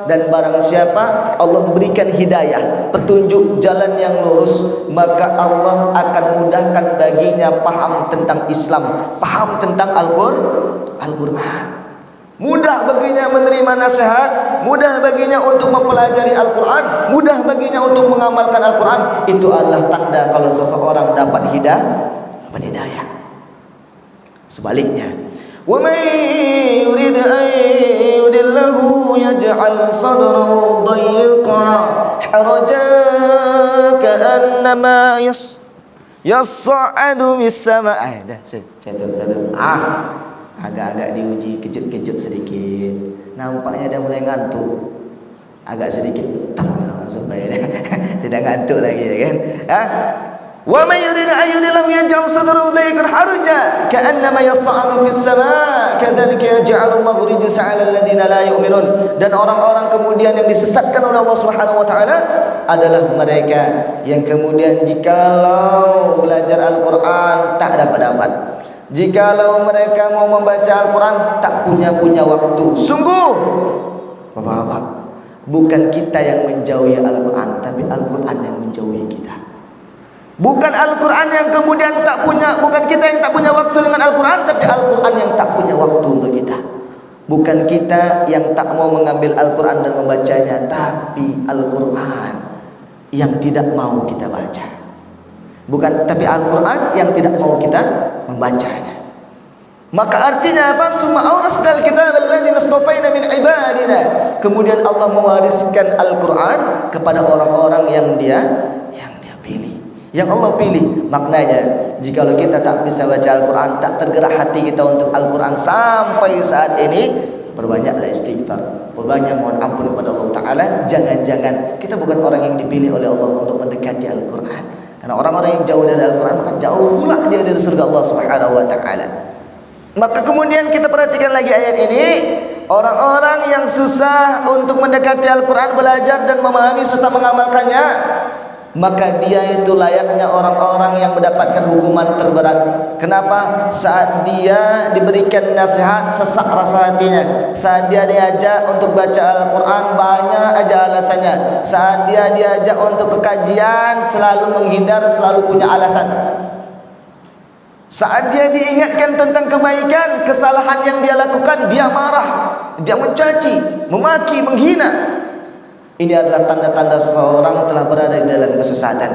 S1: Dan barang siapa Allah berikan hidayah, petunjuk jalan yang lurus, maka Allah akan mudahkan baginya paham tentang Islam, paham tentang Al-Quran. Mudah baginya menerima nasihat, mudah baginya untuk mempelajari Al-Quran, mudah baginya untuk mengamalkan Al-Quran. Itu adalah tanda kalau seseorang dapat hidayah. Sebaliknya, وَمَنْ يُرِدْ أَنْ يُضِلَّهُ يَجْعَلْ صَدْرَهُ ضَيِّقًا حَرَجًا كَأَنَّمَا يَصَّعَّدُ فِي السَّمَاءِ. Agak-agak diuji kejut-kejut sedikit. Nampaknya dia mulai ngantuk. Agak sedikit supaya dia tidak ngantuk lagi, kan? Wa may yurid an yudillahu yaj'al sadrahu dayqan haraja ka'annama yas'adu fis sama' kadzalika yaj'alu Allahu rijsa 'alal ladzina la yu'minun. Dan orang-orang kemudian yang disesatkan oleh Allah Subhanahu wa taala adalah mereka yang kemudian jikalau belajar Al-Qur'an tak dapat. Jikalau mereka mau membaca Al-Quran tak punya waktu. Sungguh Bapak-bapak, bukan kita yang menjauhi Al-Quran, tapi Al-Quran yang menjauhi kita. Bukan Al-Quran yang kemudian tak punya, bukan kita yang tak punya waktu dengan Al-Quran, tapi Al-Quran yang tak punya waktu untuk kita. Bukan kita yang tak mau mengambil Al-Quran dan membacanya, tapi Al-Quran yang tidak mau kita baca. Bukan, tapi Al-Quran yang tidak mau kita membacanya. Maka artinya apa? Summa awrasnal kitab alladzina istafaina min ibadina. Kemudian Allah mewariskan Al-Quran kepada orang-orang yang dia pilih, yang Allah pilih. Maknanya, jikalau kita tak bisa baca Al-Quran, tak tergerak hati kita untuk Al-Quran sampai saat ini, perbanyaklah istighfar, perbanyak mohon ampun kepada Allah Ta'ala. Jangan-jangan kita bukan orang yang dipilih oleh Allah untuk mendekati Al-Quran. Karena orang-orang yang jauh dari Al-Quran, maka jauh pula dia dari surga Allah Subhanahu wa ta'ala. Maka kemudian kita perhatikan lagi ayat ini. Orang-orang yang susah untuk mendekati Al-Quran, belajar dan memahami serta mengamalkannya, maka dia itu layaknya orang-orang yang mendapatkan hukuman terberat. Kenapa? Saat dia diberikan nasihat, sesak rasa hatinya. Saat dia diajak untuk baca Al-Quran, banyak aja alasannya. Saat dia diajak untuk kekajian, selalu menghindar, selalu punya alasan. Saat dia diingatkan tentang kebaikan, kesalahan yang dia lakukan, dia marah, dia mencaci, memaki, menghina. Ini adalah tanda-tanda seorang telah berada di dalam kesesatan.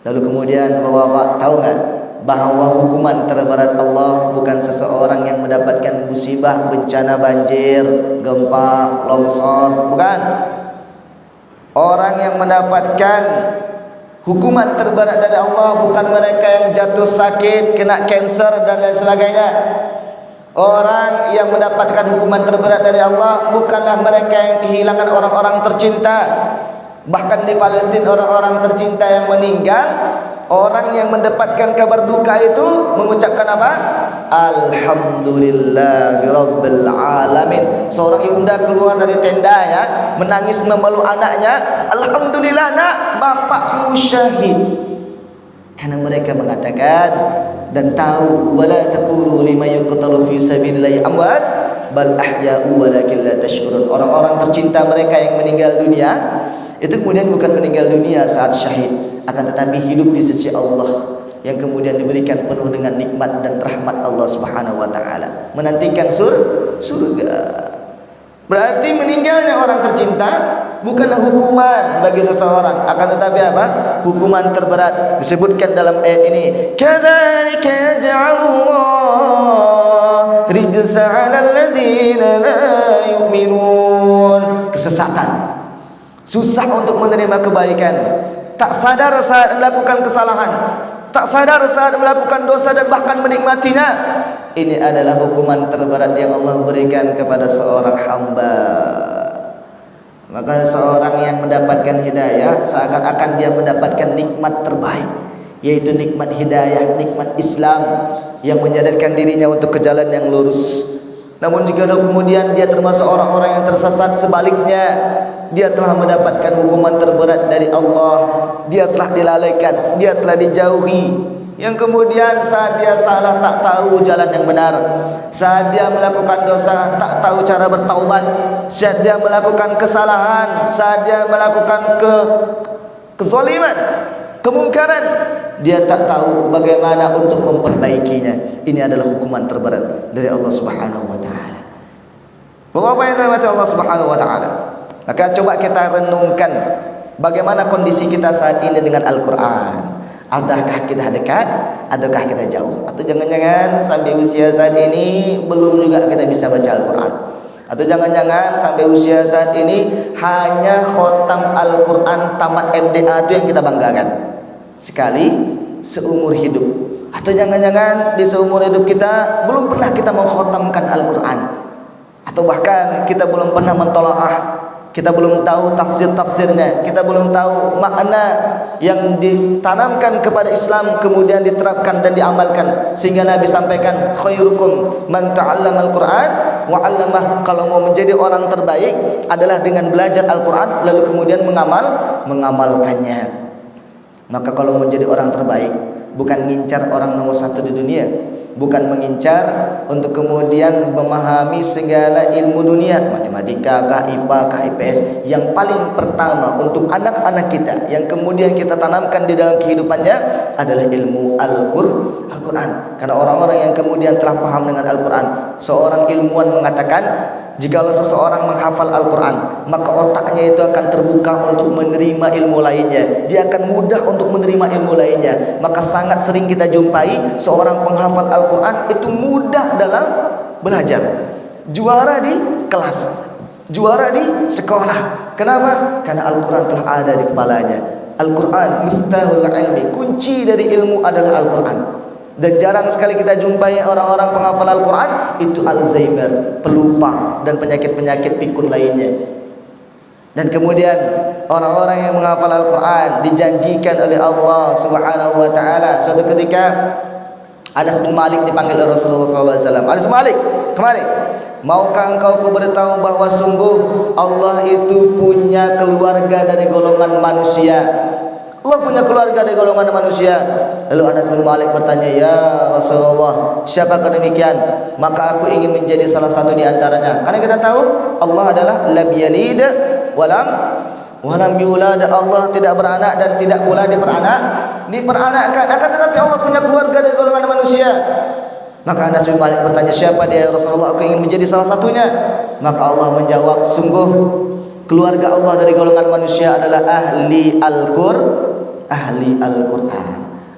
S1: Lalu kemudian Bapak tahu nggak bahawa hukuman terberat Allah bukan seseorang yang mendapatkan musibah, bencana banjir, gempa, longsor, bukan. Orang yang mendapatkan hukuman terberat dari Allah bukan mereka yang jatuh sakit, kena kanser dan lain sebagainya. Orang yang mendapatkan hukuman terberat dari Allah bukanlah mereka yang kehilangan orang-orang tercinta. Bahkan di Palestina orang-orang tercinta yang meninggal, orang yang mendapatkan kabar duka itu mengucapkan apa? Alhamdulillahirabbil alamin. Seorang ibunda keluar dari tendanya menangis memeluk anaknya, alhamdulillah nak, bapakmu syahid. Karena mereka mengatakan dan tahu, wala taqulu liman yuqtalu fi sabilillahi amwat bal ahya'u walakin la tash'urun. Orang-orang tercinta mereka yang meninggal dunia itu kemudian bukan meninggal dunia saat syahid, akan tetapi hidup di sisi Allah yang kemudian diberikan penuh dengan nikmat dan rahmat Allah Subhanahu wa taala, menantikan surga. Berarti meninggalnya orang tercinta bukanlah hukuman bagi seseorang, akan tetapi apa? Hukuman terberat. Disebutkan dalam ayat ini, kadzalika ja'alullah rijza 'alal ladzina la yu'minun. Kesesatan. Susah untuk menerima kebaikan. Tak sadar saat melakukan kesalahan, tak sadar saat melakukan dosa dan bahkan menikmatinya. Ini adalah hukuman terberat yang Allah berikan kepada seorang hamba. Maka seorang yang mendapatkan hidayah seakan-akan dia mendapatkan nikmat terbaik, yaitu nikmat hidayah, nikmat Islam yang menyadarkan dirinya untuk ke jalan yang lurus. Namun jika kemudian dia termasuk orang-orang yang tersesat, sebaliknya dia telah mendapatkan hukuman terberat dari Allah. Dia telah dilalaikan, dia telah dijauhi. Yang kemudian saat dia salah tak tahu jalan yang benar, saat dia melakukan dosa tak tahu cara bertaubat, saat dia melakukan kesalahan, saat dia melakukan kezaliman, kemungkaran, dia tak tahu bagaimana untuk memperbaikinya. Ini adalah hukuman terberat dari Allah Subhanahu wa taala. Bapak-bapak yang dirahmati Allah Subhanahu wa taala, maka coba kita renungkan bagaimana kondisi kita saat ini dengan Al-Qur'an. Adakah kita dekat, ataukah kita jauh? Atau jangan-jangan sampai usia saat ini belum juga kita bisa baca Al-Quran? Atau jangan-jangan sampai usia saat ini hanya khotam Al-Quran tamat MDA itu yang kita banggakan sekali seumur hidup? Atau jangan-jangan di seumur hidup kita belum pernah kita mau khotamkan Al-Quran? Atau bahkan kita belum pernah mentolaah, kita belum tahu tafsir-tafsirnya, kita belum tahu makna yang ditanamkan kepada Islam kemudian diterapkan dan diamalkan, sehingga Nabi sampaikan khairukum man ta'allama al-Qur'an wa 'allamah. Kalau mau menjadi orang terbaik adalah dengan belajar Al-Qur'an lalu kemudian mengamalkannya. Maka kalau mau menjadi orang terbaik, bukan ngincar orang nomor satu di dunia, bukan mengincar untuk kemudian memahami segala ilmu dunia, matematika kah, IPA kah, IPS. Yang paling pertama untuk anak-anak kita yang kemudian kita tanamkan di dalam kehidupannya adalah ilmu Al-Quran. Karena orang-orang yang kemudian telah paham dengan Al-Quran, seorang ilmuwan mengatakan, jikalau seseorang menghafal Al-Quran, maka otaknya itu akan terbuka untuk menerima ilmu lainnya. Dia akan mudah untuk menerima ilmu lainnya. Maka sangat sering kita jumpai seorang penghafal Al-Quran itu mudah dalam belajar, juara di kelas, juara di sekolah. Kenapa? Karena Al-Quran telah ada di kepalanya. Al-Quran miftahul ilmi, kunci dari ilmu adalah Al-Quran. Dan jarang sekali kita jumpai orang-orang penghafal Al-Quran itu Alzheimer, pelupa, dan penyakit-penyakit pikun lainnya. Dan kemudian orang-orang yang menghafal Al-Quran dijanjikan oleh Allah Subhanahu wa taala. Suatu ketika Anas bin Malik dipanggil oleh Rasulullah SAW. Anas bin Malik, kemari. Maukah engkau kuberitahu bahwa sungguh Allah itu punya keluarga dari golongan manusia? Allah punya keluarga dari golongan manusia. Lalu Anas bin Malik bertanya, ya Rasulullah, siapakah demikian? Maka aku ingin menjadi salah satu di antaranya. Karena kita tahu Allah adalah lam yalid walam yulad. Allah tidak beranak dan tidak pula diperanakkan. Akan tetapi Allah punya keluarga dari golongan manusia. Maka Anas bin Malik bertanya, siapa dia ya Rasulullah? Aku ingin menjadi salah satunya. Maka Allah menjawab, sungguh keluarga Allah dari golongan manusia adalah ahli Al-Quran.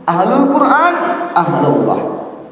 S1: Ahlul Quran, ahlullah.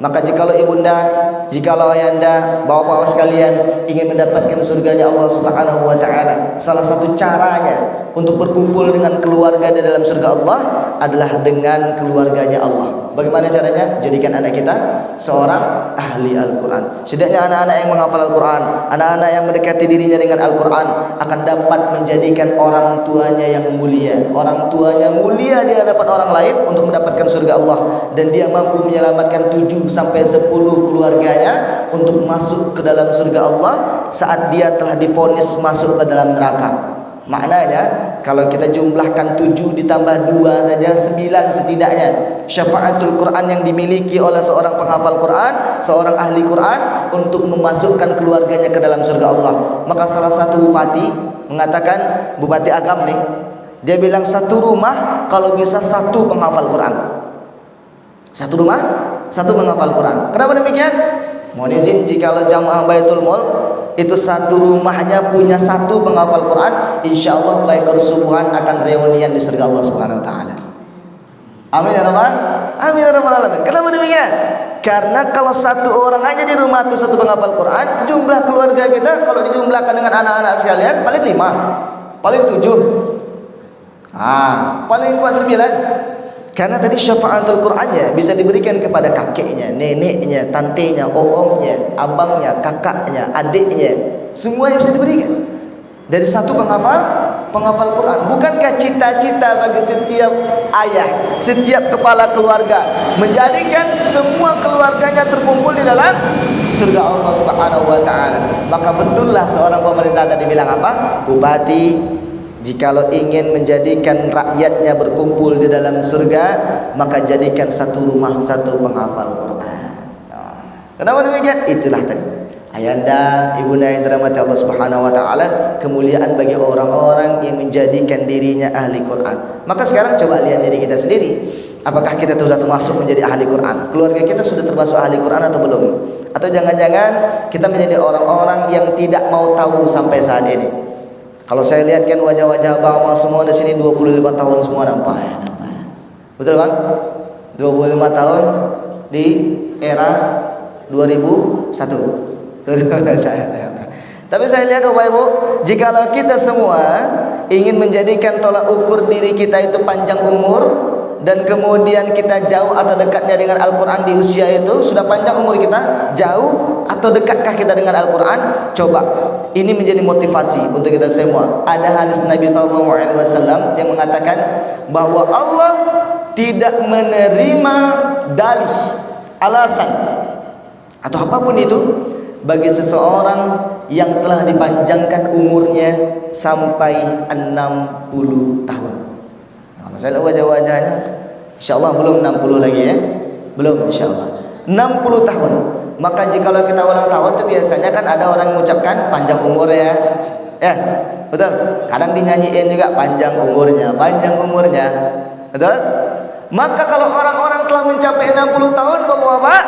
S1: Maka jikalau ibunda, jikalau ayanda, bapak-bapak sekalian ingin mendapatkan surganya Allah Subhanahu wa taala, salah satu caranya untuk berkumpul dengan keluarga di dalam surga Allah adalah dengan keluarganya Allah. Bagaimana caranya? Jadikan anak kita seorang ahli Al-Quran. Setidaknya anak-anak yang menghafal Al-Quran, anak-anak yang mendekati dirinya dengan Al-Quran akan dapat menjadikan orang tuanya yang mulia. Orang tuanya mulia di hadapan orang lain untuk mendapatkan surga Allah. Dan dia mampu menyelamatkan 7 sampai 10 keluarganya untuk masuk ke dalam surga Allah saat dia telah divonis masuk ke dalam neraka. Maknanya kalau kita jumlahkan 7 ditambah 2 saja 9 setidaknya syafaatul Quran yang dimiliki oleh seorang penghafal Quran, seorang ahli Quran untuk memasukkan keluarganya ke dalam surga Allah. Maka salah satu bupati mengatakan, Bupati Agam nih, dia bilang satu rumah kalau bisa satu penghafal Quran. Satu rumah, satu penghafal Quran. Kenapa demikian? Mohon izin, jikalau jamaah Baitul Mulk itu satu rumahnya punya satu penghafal Quran, insyaallah baik kerusuhan akan reunian di surga Allah Subhanahu wa taala. Amin ya rabbal amin ya rabbal alamin. Kenapa demikian? Karena kalau satu orang aja di rumah itu satu penghafal Quran, jumlah keluarga kita kalau dijumlahkan dengan anak-anak sekalian paling 5, paling 7. Paling kuat 9. Karena tadi syafaatul Qur'annya bisa diberikan kepada kakeknya, neneknya, tantenya, omnya, abangnya, kakaknya, adiknya. Semuanya bisa diberikan dari satu penghafal Quran. Bukankah cita-cita bagi setiap ayah, setiap kepala keluarga menjadikan semua keluarganya terkumpul di dalam surga Allah Subhanahu wa taala? Maka betullah seorang pemerintah tadi bilang apa? Bupati, jikalau ingin menjadikan rakyatnya berkumpul di dalam surga, maka jadikan satu rumah satu penghafal Quran. Kenapa demikian? Itulah tadi ayanda, ibunda yang dirahmati Allah Subhanahu wa taala, kemuliaan bagi orang-orang yang menjadikan dirinya ahli Quran. Maka sekarang coba lihat diri kita sendiri. Apakah kita sudah termasuk menjadi ahli Quran? Keluarga kita sudah termasuk ahli Quran atau belum? Atau jangan-jangan kita menjadi orang-orang yang tidak mau tahu sampai saat ini? Kalau saya lihat kan wajah-wajah abang semua di sini 25 tahun semua nampak. Betul bang? 25 tahun di era 2001. Tapi saya lihat Bapak Ibu, jikalau kita semua ingin menjadikan tolak ukur diri kita itu panjang umur, dan kemudian kita jauh atau dekatnya dengan Al-Quran di usia itu, sudah panjang umur kita, jauh atau dekatkah kita dengan Al-Quran? Coba, ini menjadi motivasi untuk kita semua. Ada hadis Nabi SAW yang mengatakan bahwa Allah tidak menerima dalih, alasan atau apapun itu bagi seseorang yang telah dipanjangkan umurnya sampai 60 tahun. Masalah wajah-wajahnya insyaallah belum 60 lagi ya. Belum insyaallah 60 tahun. Maka jikalau kita ulang tahun itu biasanya kan ada orang mengucapkan panjang umur ya. Ya, betul. Kadang dinyanyiin juga panjang umurnya, panjang umurnya. Betul? Maka kalau orang-orang telah mencapai 60 tahun Bapak-bapak,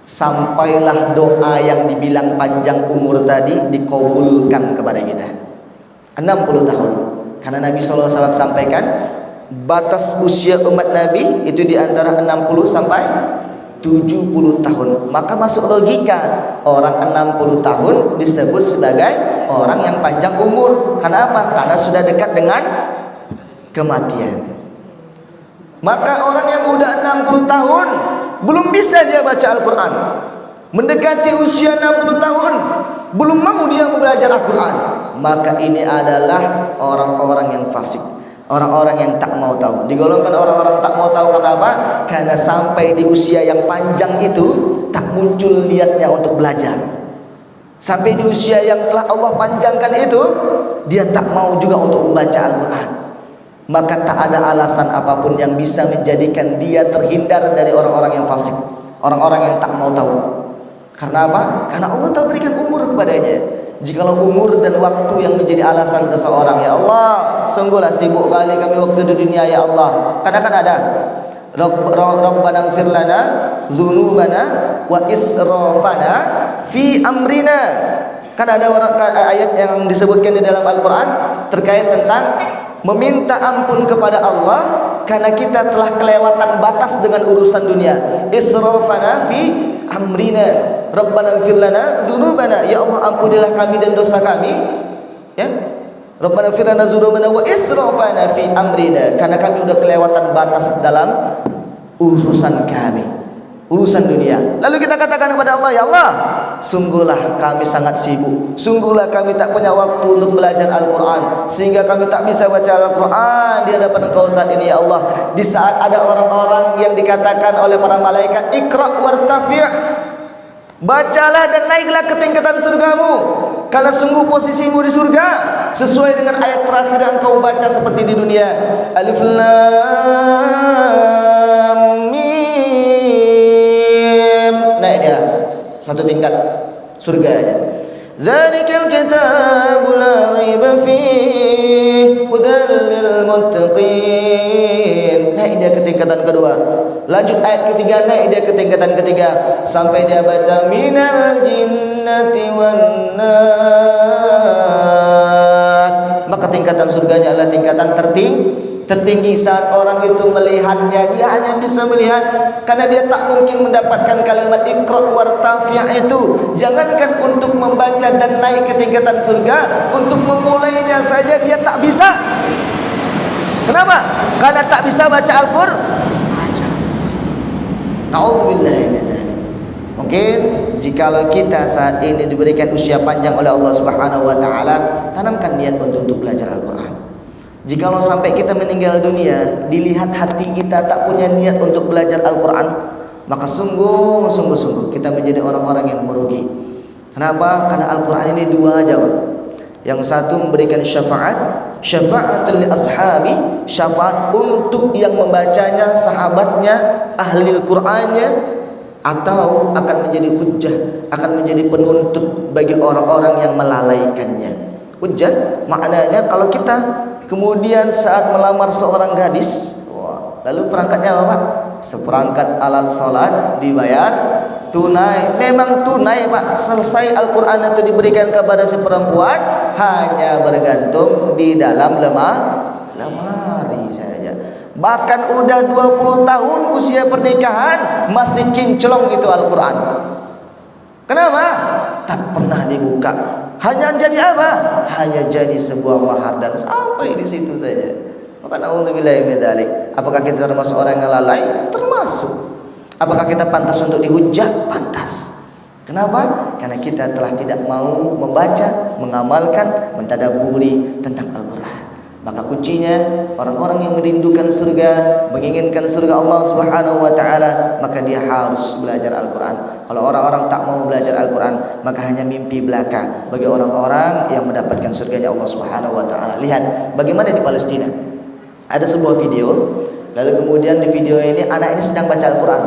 S1: sampailah doa yang dibilang panjang umur tadi dikabulkan kepada kita. 60 tahun. Karena Nabi SAW sampaikan batas usia umat Nabi itu di antara 60 sampai 70 tahun. Maka masuk logika orang 60 tahun disebut sebagai orang yang panjang umur. Karena apa? Karena sudah dekat dengan kematian. Maka orang yang udah 60 tahun belum bisa dia baca Al-Quran, mendekati usia 60 tahun belum mau dia belajar Al-Quran, maka ini adalah orang-orang yang fasik, orang-orang yang tak mau tahu. Digolongkan orang-orang tak mau tahu kenapa? Karena sampai di usia yang panjang itu tak muncul niatnya untuk belajar. Sampai di usia yang telah Allah panjangkan itu, dia tak mau juga untuk membaca Al-Quran. Maka tak ada alasan apapun yang bisa menjadikan dia terhindar dari orang-orang yang fasik, orang-orang yang tak mau tahu. Karena apa? Karena Allah telah berikan umur kepadanya. Jikalau umur dan waktu yang menjadi alasan seseorang, ya Allah, sungguhlah sibuk kali kami waktu di dunia ya Allah. Kadang-kadang ada Rabbana ighfir lana dzunubana wa israfana fi amrina. Kan ada ayat yang disebutkan di dalam Al-Quran terkait tentang meminta ampun kepada Allah karena kita telah kelewatan batas dengan urusan dunia. Israfana fi amrina. Rabbana ighfir lana dzunubana, ya Allah ampunilah kami dan dosa kami, ya. Rabbana ighfir lana dzunubana wa israfana fi amrina, karena kami sudah kelewatan batas dalam urusan kami, urusan dunia. Lalu kita katakan kepada Allah, ya Allah, sungguhlah kami sangat sibuk, sungguhlah kami tak punya waktu untuk belajar Al-Quran, sehingga kami tak bisa baca Al-Quran di hadapan Engkau saat ini ya Allah. Di saat ada orang-orang yang dikatakan oleh para malaikat, Iqra wartafi', bacalah dan naiklah ke tingkatan surgamu, karena sungguh posisimu di surga sesuai dengan ayat terakhir yang kau baca seperti di dunia. Alif Lam Mim, naik dia satu tingkat surganya. Dzalikal kitabu la raiba fihi hudal lil muttaqin. naik dia ke tingkatan kedua. Lanjut ayat ketiga, naik dia ke tingkatan ketiga sampai dia baca minal jinnati wan nas. Maka tingkatan surganya adalah tingkatan tertinggi. Saat orang itu melihatnya, dia hanya bisa melihat karena dia tak mungkin mendapatkan kalimat iqra wartafi' itu. Jangankan untuk membaca dan naik ke tingkatan surga, untuk memulainya saja dia tak bisa. Kenapa? Karena tak bisa baca Al-Qur'an. Na'udzubillah. Mungkin jikalau kita saat ini diberikan usia panjang oleh Allah Subhanahu wa taala, tanamkan niat untuk belajar Al-Qur'an. Jikalau sampai kita meninggal dunia, dilihat hati kita tak punya niat untuk belajar Al-Qur'an, maka sungguh kita menjadi orang-orang yang merugi. Kenapa? Karena Al-Qur'an ini dua aja, Pak. Yang satu memberikan syafa'atul li ashabi, syafaat untuk yang membacanya, sahabatnya, ahli Al-Qur'annya, atau akan menjadi hujjah, akan menjadi penuntut bagi orang-orang yang melalaikannya. Hujjah maknanya kalau kita kemudian saat melamar seorang gadis, lalu perangkatnya apa, Pak? Seperangkat alat sholat dibayar tunai. Memang tunai, Pak. Selesai Al-Quran itu diberikan kepada si perempuan, hanya bergantung di dalam lemari saja. Bahkan udah 20 tahun usia pernikahan, masih kinclong itu Al-Quran. Kenapa? Tak pernah dibuka. Hanya jadi apa? Hanya jadi sebuah mahar dan sampai di situ saja. Maka na'udzubillahi min dzalik. Apakah kita termasuk orang yang lalai? Termasuk. Apakah kita pantas untuk dihujat? Pantas. Kenapa? Karena kita telah tidak mau membaca, mengamalkan, mentadabburi tentang Al-Qur'an. Maka kuncinya orang-orang yang merindukan surga, menginginkan surga Allah Subhanahu wa taala, maka dia harus belajar Al-Qur'an. Kalau orang-orang tak mau belajar Al-Qur'an, maka hanya mimpi belaka bagi orang-orang yang mendapatkan surganya Allah Subhanahu wa taala. Lihat bagaimana di Palestina. Ada sebuah video, lalu kemudian di video ini anak ini sedang baca Al-Qur'an.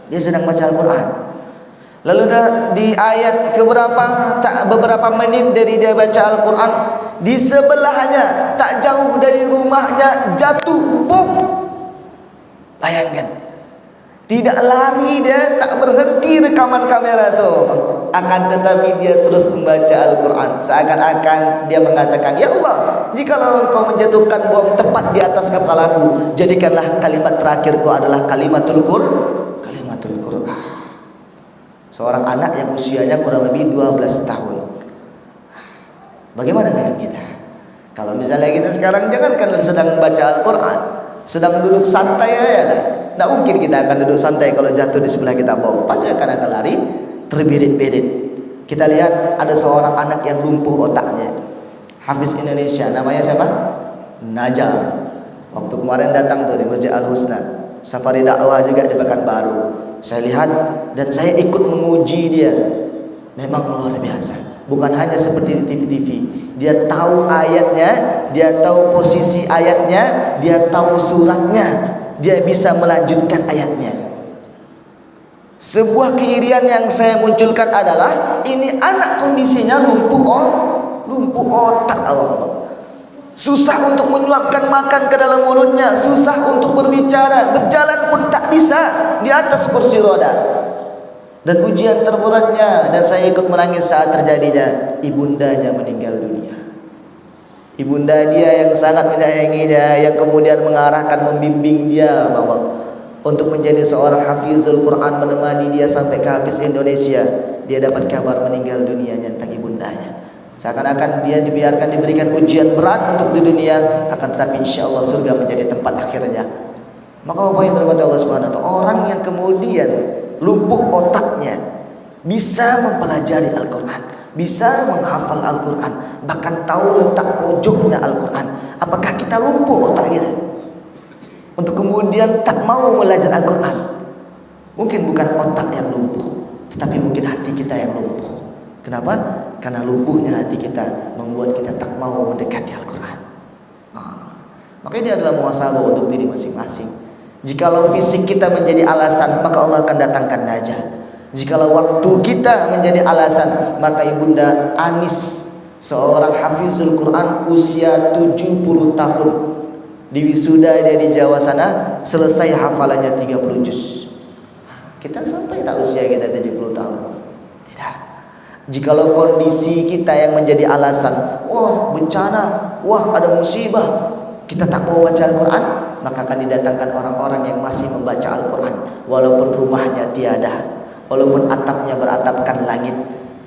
S1: Dia sedang baca Al-Qur'an. Lalu di ayat beberapa menit dari dia baca Al-Qur'an, di sebelahnya tak jauh dari rumahnya jatuh bom. Bayangkan, tidak lari dia, tak berhenti rekaman kamera itu, akan tetapi dia terus membaca Al-Qur'an. Seakan-akan dia mengatakan, ya Allah, jikalau Engkau menjatuhkan bom tepat di atas kepalaku, jadikanlah kalimat terakhirku adalah kalimatul Qur'an. Seorang anak yang usianya kurang lebih 12 tahun. Bagaimana dengan kita? Kalau misalnya kita sekarang jangankan sedang baca Al-Quran, sedang duduk santai aja lah. Tidak mungkin kita akan duduk santai kalau jatuh di sebelah kita bom. Pasti akan lari terbirit-birit. Kita lihat ada seorang anak yang lumpuh otaknya, Hafiz Indonesia, namanya siapa? Najam. Waktu kemarin datang tuh di Masjid Al-Husna, safari dakwah juga di Pekanbaru. Saya lihat dan saya ikut menguji dia. Memang luar biasa. Bukan hanya seperti di TV. Dia tahu ayatnya, dia tahu posisi ayatnya, dia tahu suratnya, dia bisa melanjutkan ayatnya. Sebuah keirian yang saya munculkan adalah ini anak kondisinya lumpuh otak, Allah. Susah untuk menyuapkan makan ke dalam mulutnya, susah untuk berbicara, berjalan pun tak bisa, di atas kursi roda. Dan ujian terberatnya, dan saya ikut menangis saat terjadinya, ibundanya meninggal dunia. Ibunda dia yang sangat menyayanginya, yang kemudian mengarahkan, membimbing dia untuk menjadi seorang hafizul Quran, menemani dia sampai ke Hafiz Indonesia. Dia dapat kabar meninggal dunianya tentang ibundanya. Seakan-akan dia diberikan ujian berat untuk di dunia, akan tetapi insya Allah surga menjadi tempat akhirnya. Maka apa yang terhormat Allah Subhanahu wa taala, orang yang kemudian lumpuh otaknya bisa mempelajari Al-Quran, bisa menghafal Al-Quran, bahkan tahu letak pojoknya Al-Quran. Apakah kita lumpuh otak kita untuk kemudian tak mau belajar Al-Quran? Mungkin bukan otak yang lumpuh, tetapi mungkin hati kita yang lumpuh. Kenapa? Karena lumpuhnya hati kita membuat kita tak mau mendekati Al-Quran. Maka ini adalah muhasabah untuk diri masing-masing. Jikalau fisik kita menjadi alasan, maka Allah akan datangkan najah. Jikalau waktu kita menjadi alasan, maka ibunda Anis, seorang hafizul Quran usia 70 tahun, Di wisuda dia di Jawa sana selesai hafalannya 30 juz. Kita sampai tak usia kita 70 tahun? Tidak. Jikalau kondisi kita yang menjadi alasan, wah bencana, wah ada musibah, kita tak mau baca Al-Quran, maka akan didatangkan orang-orang yang masih membaca Al-Quran walaupun rumahnya tiada, walaupun atapnya beratapkan langit.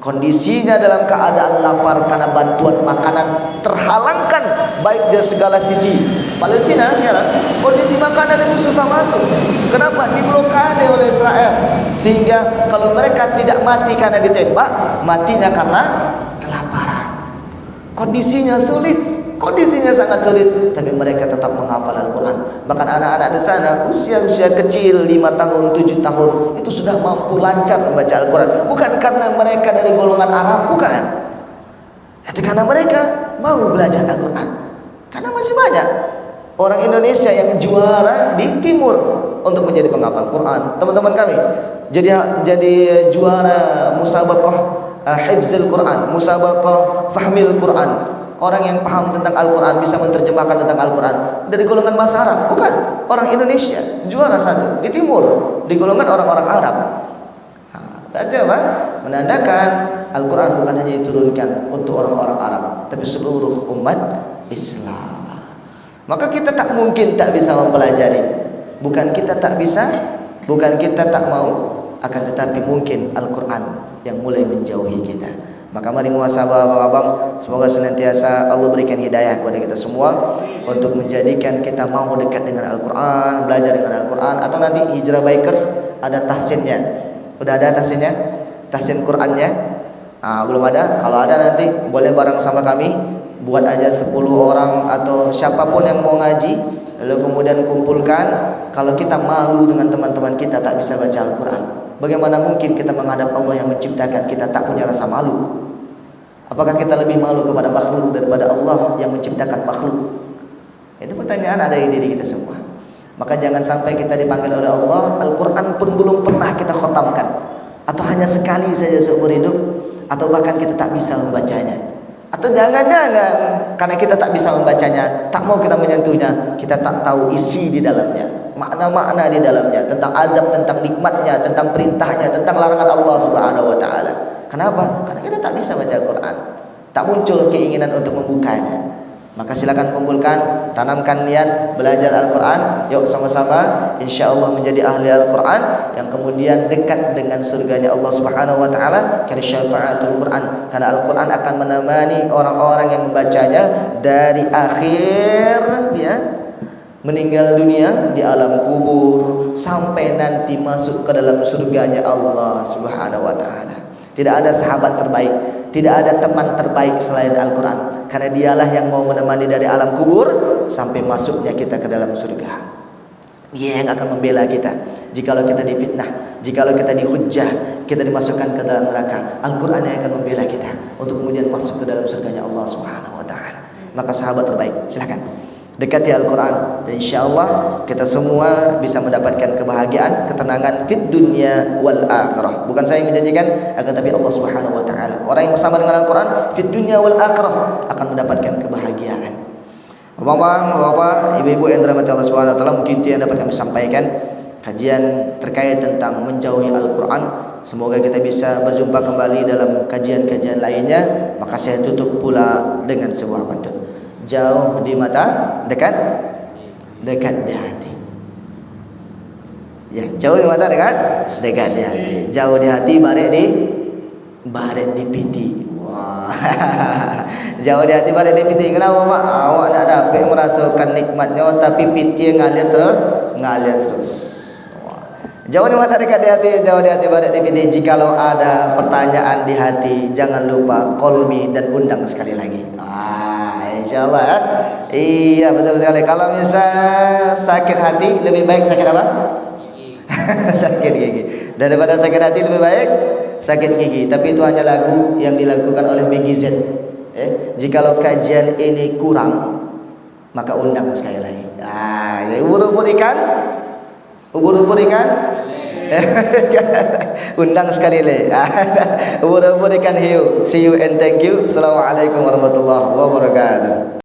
S1: Kondisinya dalam keadaan lapar karena bantuan makanan terhalangkan baik dari segala sisi. Palestina sekarang kondisi makanan itu susah masuk. Kenapa? Diblokade oleh Israel. Sehingga kalau mereka tidak mati karena ditembak, matinya karena kelaparan. Kondisinya sulit, kondisinya sangat sulit, tapi mereka tetap menghafal Al-Quran. Bahkan anak-anak di sana usia-usia kecil 5 tahun, 7 tahun itu sudah mampu lancar membaca Al-Quran. Bukan karena mereka dari golongan Arab, bukan. Itu karena mereka mau belajar Al-Quran. Karena masih banyak orang Indonesia yang juara di timur untuk menjadi penghafal Quran. Teman-teman kami jadi juara musabaqah hifzil Quran, musabaqah fahmil Quran. Orang yang paham tentang Al-Quran, bisa menerjemahkan tentang Al-Quran dari golongan bahasa Arab, bukan orang Indonesia, juara 1 di timur, di golongan orang-orang Arab. Berarti apa? Menandakan Al-Quran bukan hanya diturunkan untuk orang-orang Arab, tapi seluruh umat Islam. Maka kita tak mungkin tak bisa mempelajari. Bukan kita tak bisa, bukan kita tak mau, akan tetapi mungkin Al-Quran yang mulai menjauhi kita. Maka mari muhasabah abang-abang, semoga senantiasa Allah berikan hidayah kepada kita semua untuk menjadikan kita mau dekat dengan Al-Quran, belajar dengan Al-Quran. Atau nanti Hijrah Bikers ada tahsinnya. Udah ada tahsinnya? Tahsin Qurannya? Belum ada. Kalau ada nanti boleh bareng sama kami, buat aja 10 orang atau siapapun yang mau ngaji, lalu kemudian kumpulkan. Kalau kita malu dengan teman-teman kita tak bisa baca Al-Quran, bagaimana mungkin kita menghadap Allah yang menciptakan kita tak punya rasa malu? Apakah kita lebih malu kepada makhluk daripada Allah yang menciptakan makhluk? Itu pertanyaan ada di diri kita semua. Maka jangan sampai kita dipanggil oleh Allah, Al-Quran pun belum pernah kita khotamkan, atau hanya sekali saja seumur hidup, atau bahkan kita tak bisa membacanya. Atau jangan-jangan karena kita tak bisa membacanya, tak mau kita menyentuhnya, kita tak tahu isi di dalamnya, makna-makna di dalamnya, tentang azab, tentang nikmatnya, tentang perintahnya, tentang larangan Allah Subhanahu wa taala. Kenapa? Karena kita tak bisa baca Al-Quran, tak muncul keinginan untuk membukanya. Maka silakan kumpulkan, tanamkan niat belajar Al-Quran. Yuk sama-sama insyaallah menjadi ahli Al-Quran yang kemudian dekat dengan surganya Allah Subhanahu wa taala karena syafaatul Quran. Karena Al-Quran akan menemani orang-orang yang membacanya dari akhir dia meninggal dunia di alam kubur sampai nanti masuk ke dalam surganya Allah Subhanahu wa taala. Tidak ada sahabat terbaik, tidak ada teman terbaik selain Al-Quran. Karena dialah yang mau menemani dari alam kubur sampai masuknya kita ke dalam surga. Dia yang akan membela kita jikalau kita difitnah, jikalau kita dihujjah, kita dimasukkan ke dalam neraka. Al-Quran yang akan membela kita untuk kemudian masuk ke dalam surganya Allah Subhanahu wa taala. Maka sahabat terbaik, silakan dekati Al-Quran, dan insyaallah kita semua bisa mendapatkan kebahagiaan, ketenangan fid dunya wal akhirah. Bukan saya yang menjanjikan, akan tapi Allah Subhanahu wa taala. Orang yang bersama dengan Al-Quran fid dunya wal akhirah akan mendapatkan kebahagiaan. Bapak-bapak, ibu-ibu yang dirahmati Allah Subhanahu wa taala, mungkin itu yang dapat kami sampaikan kajian terkait tentang menjauhi Al-Quran. Semoga kita bisa berjumpa kembali dalam kajian-kajian lainnya. Maka saya tutup pula dengan sebuah pantun. Jauh di mata, dekat di hati. Ya, jauh di mata, dekat di hati. Jauh di hati, baret di piti. Wah. Jauh di hati, baret di piti. Kenapa, Pak? Awak tak dapat merasakan nikmatnya, tapi piti ngalir terus. Wah. Jauh di mata, dekat di hati. Jauh di hati, baret di piti. Jikalau ada pertanyaan di hati, jangan lupa call me dan undang sekali lagi. InsyaAllah ya. Iya betul sekali. Kalau misalnya sakit hati, lebih baik sakit apa? Sakit gigi. Daripada sakit hati lebih baik sakit gigi. Tapi itu hanya lagu yang dilakukan oleh Maggie Z. Jikalau kajian ini kurang, maka undang sekali lagi. Ubur-ubur ikan? Undang sekali lagi. Ubur-ubur ikan hiu. See you and thank you. Assalamualaikum warahmatullahi wabarakatuh.